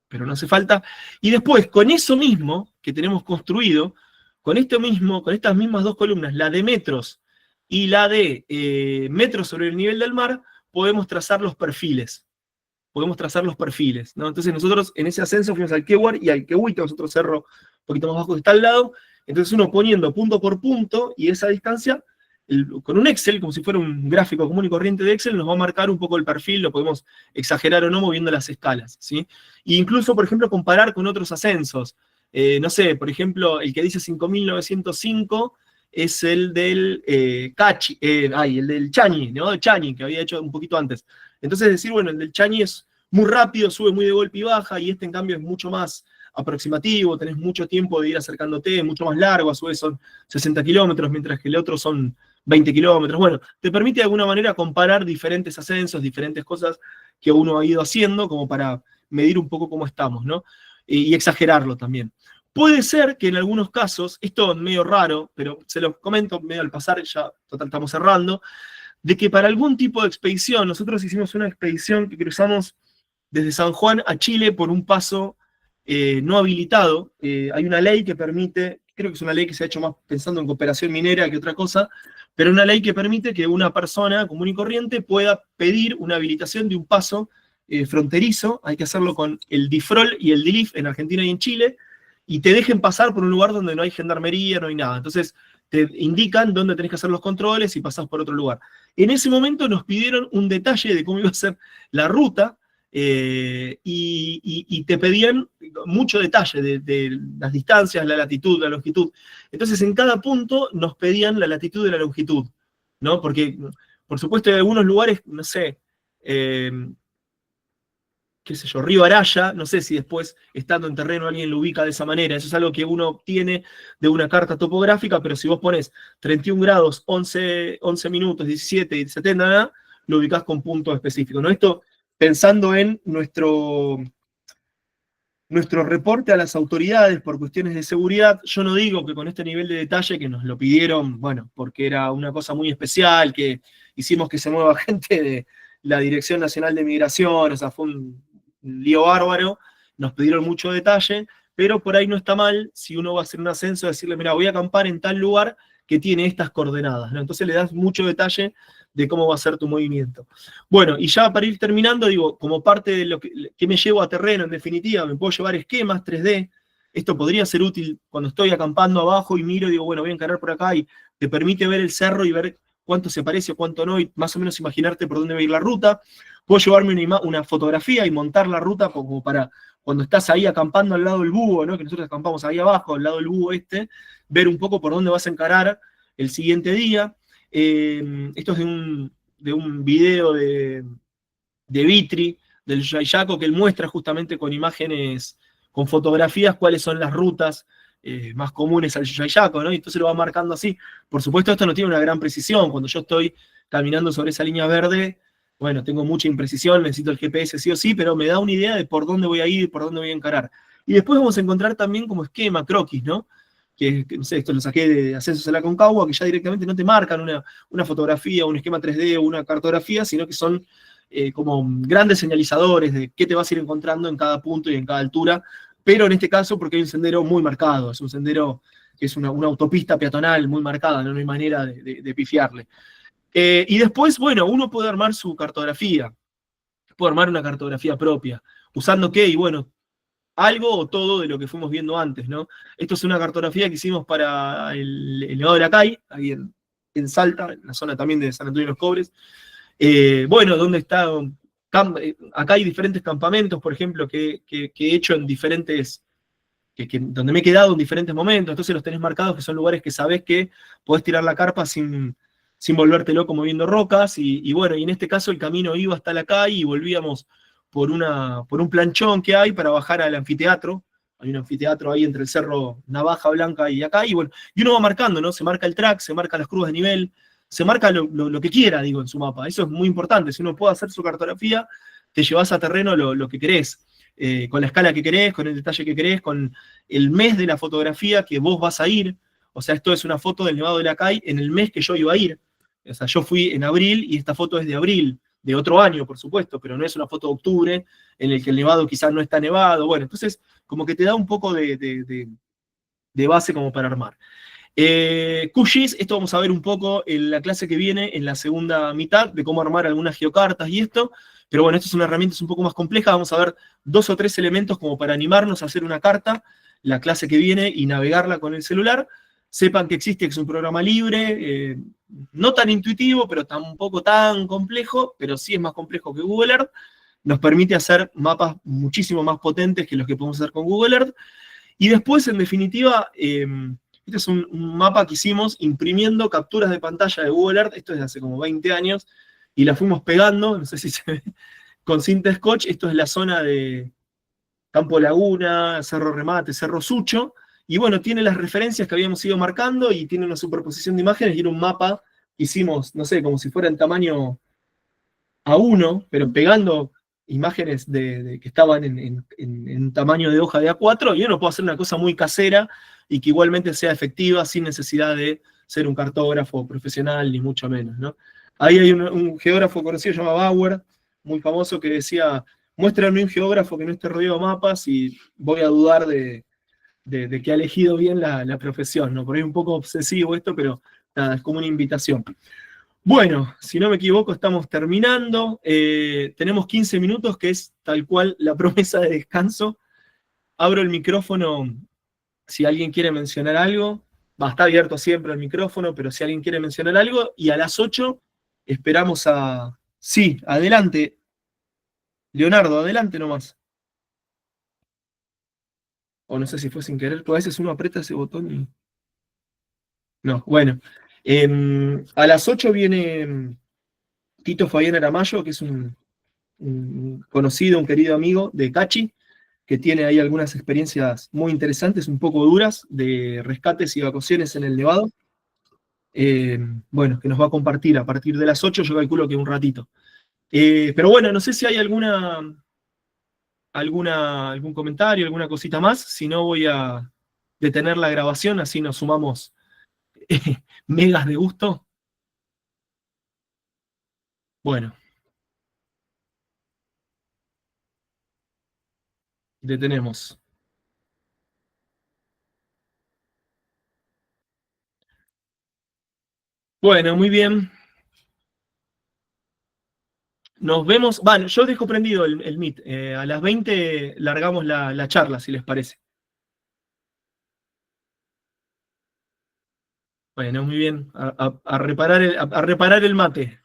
pero no hace falta. Y después, con eso mismo que tenemos construido, con estas mismas dos columnas, la de metros y la de metros sobre el nivel del mar, podemos trazar los perfiles. ¿No? Entonces nosotros en ese ascenso fuimos al Kewar y al Kewi, que es otro cerro un poquito más bajo que está al lado. Entonces uno poniendo punto por punto y esa distancia, con un Excel, como si fuera un gráfico común y corriente de Excel, nos va a marcar un poco el perfil, lo podemos exagerar o no moviendo las escalas, ¿sí? E incluso, por ejemplo, comparar con otros ascensos. No sé, por ejemplo, el que dice 5.905 es el del el del Chañi, ¿no? Chañi, que había hecho un poquito antes. Entonces decir, bueno, el del Chañi es muy rápido, sube muy de golpe y baja, y este en cambio es mucho más aproximativo, tenés mucho tiempo de ir acercándote, mucho más largo, a su vez son 60 kilómetros, mientras que el otro son 20 kilómetros. Bueno, te permite de alguna manera comparar diferentes ascensos, diferentes cosas que uno ha ido haciendo, como para medir un poco cómo estamos, ¿no? Y exagerarlo también. Puede ser que en algunos casos, esto es medio raro, pero se los comento medio al pasar, ya total estamos cerrando, de que para algún tipo de expedición, nosotros hicimos una expedición que cruzamos desde San Juan a Chile por un paso no habilitado. Hay una ley que permite, creo que es una ley que se ha hecho más pensando en cooperación minera que otra cosa, pero una ley que permite que una persona común y corriente pueda pedir una habilitación de un paso fronterizo. Hay que hacerlo con el DIFROL y el DILIF en Argentina y en Chile, y te dejen pasar por un lugar donde no hay gendarmería, no hay nada. Entonces te indican dónde tenés que hacer los controles y pasás por otro lugar. En ese momento nos pidieron un detalle de cómo iba a ser la ruta, y te pedían mucho detalle de las distancias, la latitud, la longitud. Entonces en cada punto nos pedían la latitud y la longitud, ¿no? Porque, por supuesto, hay algunos lugares, no sé, qué sé yo, Río Araya, no sé si después, estando en terreno, alguien lo ubica de esa manera. Eso es algo que uno obtiene de una carta topográfica, pero si vos pones 31 grados, 11 minutos, 17 y 70, lo ubicás con puntos específicos, ¿no? Esto pensando en nuestro reporte a las autoridades por cuestiones de seguridad. Yo no digo que con este nivel de detalle, que nos lo pidieron, bueno, porque era una cosa muy especial, que hicimos que se mueva gente de la Dirección Nacional de Migración, o sea, fue un lío bárbaro, nos pidieron mucho detalle, pero por ahí no está mal, si uno va a hacer un ascenso, decirle, mira, voy a acampar en tal lugar que tiene estas coordenadas, ¿no? Entonces le das mucho detalle de cómo va a ser tu movimiento. Bueno, y ya para ir terminando, digo, como parte de lo que me llevo a terreno, en definitiva, me puedo llevar esquemas 3D. Esto podría ser útil cuando estoy acampando abajo y miro y digo, bueno, voy a encarar por acá, y te permite ver el cerro y ver cuánto se parece o cuánto no, y más o menos imaginarte por dónde va a ir la ruta. Puedo llevarme una fotografía y montar la ruta como para cuando estás ahí acampando al lado del búho, ¿no? Que nosotros acampamos ahí abajo, al lado del búho ver un poco por dónde vas a encarar el siguiente día. Esto es de un video de Vitri, del Yayaco, que él muestra justamente con imágenes, con fotografías, cuáles son las rutas más comunes al Yayaco, ¿no? Y entonces lo va marcando así. Por supuesto, esto no tiene una gran precisión. Cuando yo estoy caminando sobre esa línea verde, bueno, tengo mucha imprecisión, necesito el GPS sí o sí, pero me da una idea de por dónde voy a ir, por dónde voy a encarar. Y después vamos a encontrar también como esquema, croquis, ¿no? Que no sé, esto lo saqué de Ascensos a la Concagua, que ya directamente no te marcan una fotografía, un esquema 3D o una cartografía, sino que son como grandes señalizadores de qué te vas a ir encontrando en cada punto y en cada altura, pero en este caso porque hay un sendero muy marcado, es un sendero que es una autopista peatonal muy marcada, no hay manera de pifiarle. Y después, bueno, uno puede armar su cartografía, puede armar una cartografía propia, usando qué, y bueno, algo o todo de lo que fuimos viendo antes, ¿no? Esto es una cartografía que hicimos para el Nevado de la Cay, ahí en Salta, en la zona también de San Antonio de los Cobres. Bueno, ¿dónde está? Acá hay diferentes campamentos, por ejemplo, que he hecho en diferentes, donde me he quedado en diferentes momentos, entonces los tenés marcados, que son lugares que sabés que podés tirar la carpa sin volverte loco moviendo rocas, y bueno, y en este caso el camino iba hasta la calle y volvíamos por un planchón que hay para bajar al anfiteatro. Hay un anfiteatro ahí entre el Cerro Navaja Blanca y acá, y bueno, y uno va marcando, ¿no? Se marca el track, se marca las curvas de nivel, se marca lo que quiera, digo, en su mapa. Eso es muy importante. Si uno puede hacer su cartografía, te llevas a terreno lo que querés, con la escala que querés, con el detalle que querés, con el mes de la fotografía que vos vas a ir. O sea, esto es una foto del Nevado de la Cay en el mes que yo iba a ir. O sea, yo fui en abril y esta foto es de abril, de otro año, por supuesto, pero no es una foto de octubre en el que el nevado quizás no está nevado. Bueno, entonces, como que te da un poco de base como para armar. QGIS, esto vamos a ver un poco en la clase que viene, en la segunda mitad, de cómo armar algunas geocartas y esto, pero bueno, esto es una herramienta un poco más compleja, vamos a ver 2 o 3 elementos como para animarnos a hacer una carta, la clase que viene, y navegarla con el celular. Sepan que existe, que es un programa libre, no tan intuitivo, pero tampoco tan complejo, pero sí es más complejo que Google Earth, nos permite hacer mapas muchísimo más potentes que los que podemos hacer con Google Earth, y después, en definitiva, este es un mapa que hicimos imprimiendo capturas de pantalla de Google Earth, esto es de hace como 20 años, y la fuimos pegando, no sé si se ve, con cinta scotch. Esto es la zona de Campo Laguna, Cerro Remate, Cerro Sucho, y bueno, tiene las referencias que habíamos ido marcando, y tiene una superposición de imágenes, y era un mapa que hicimos, no sé, como si fuera en tamaño A1, pero pegando imágenes que estaban en tamaño de hoja de A4, y uno puede hacer una cosa muy casera y que igualmente sea efectiva sin necesidad de ser un cartógrafo profesional, ni mucho menos, ¿no? Ahí hay un geógrafo conocido llamado Bauer, muy famoso, que decía: muéstrame un geógrafo que no esté rodeado de mapas y voy a dudar de que ha elegido bien la profesión, ¿no? Por ahí un poco obsesivo esto, pero nada, es como una invitación. Bueno, si no me equivoco, estamos terminando. Tenemos 15 minutos, que es tal cual la promesa de descanso. Abro el micrófono si alguien quiere mencionar algo. Está abierto siempre el micrófono, pero si alguien quiere mencionar algo. Y a las 8 esperamos a... Sí, adelante. Leonardo, adelante nomás. O no sé si fue sin querer, porque a veces uno aprieta ese botón y... No, bueno. A las 8 viene Tito Fabián Aramayo, que es un conocido, un querido amigo de Cachi, que tiene ahí algunas experiencias muy interesantes, un poco duras, de rescates y evacuaciones en el Nevado. Bueno, que nos va a compartir a partir de las 8, yo calculo que un ratito. Pero bueno, no sé si hay algún comentario, alguna cosita más. Si no, voy a detener la grabación, así nos sumamos megas de gusto. Bueno, detenemos. Bueno, muy bien. Nos vemos. Bueno, yo dejo prendido el Meet. A las 20 largamos la charla, si les parece. Bueno, muy bien. A reparar el mate.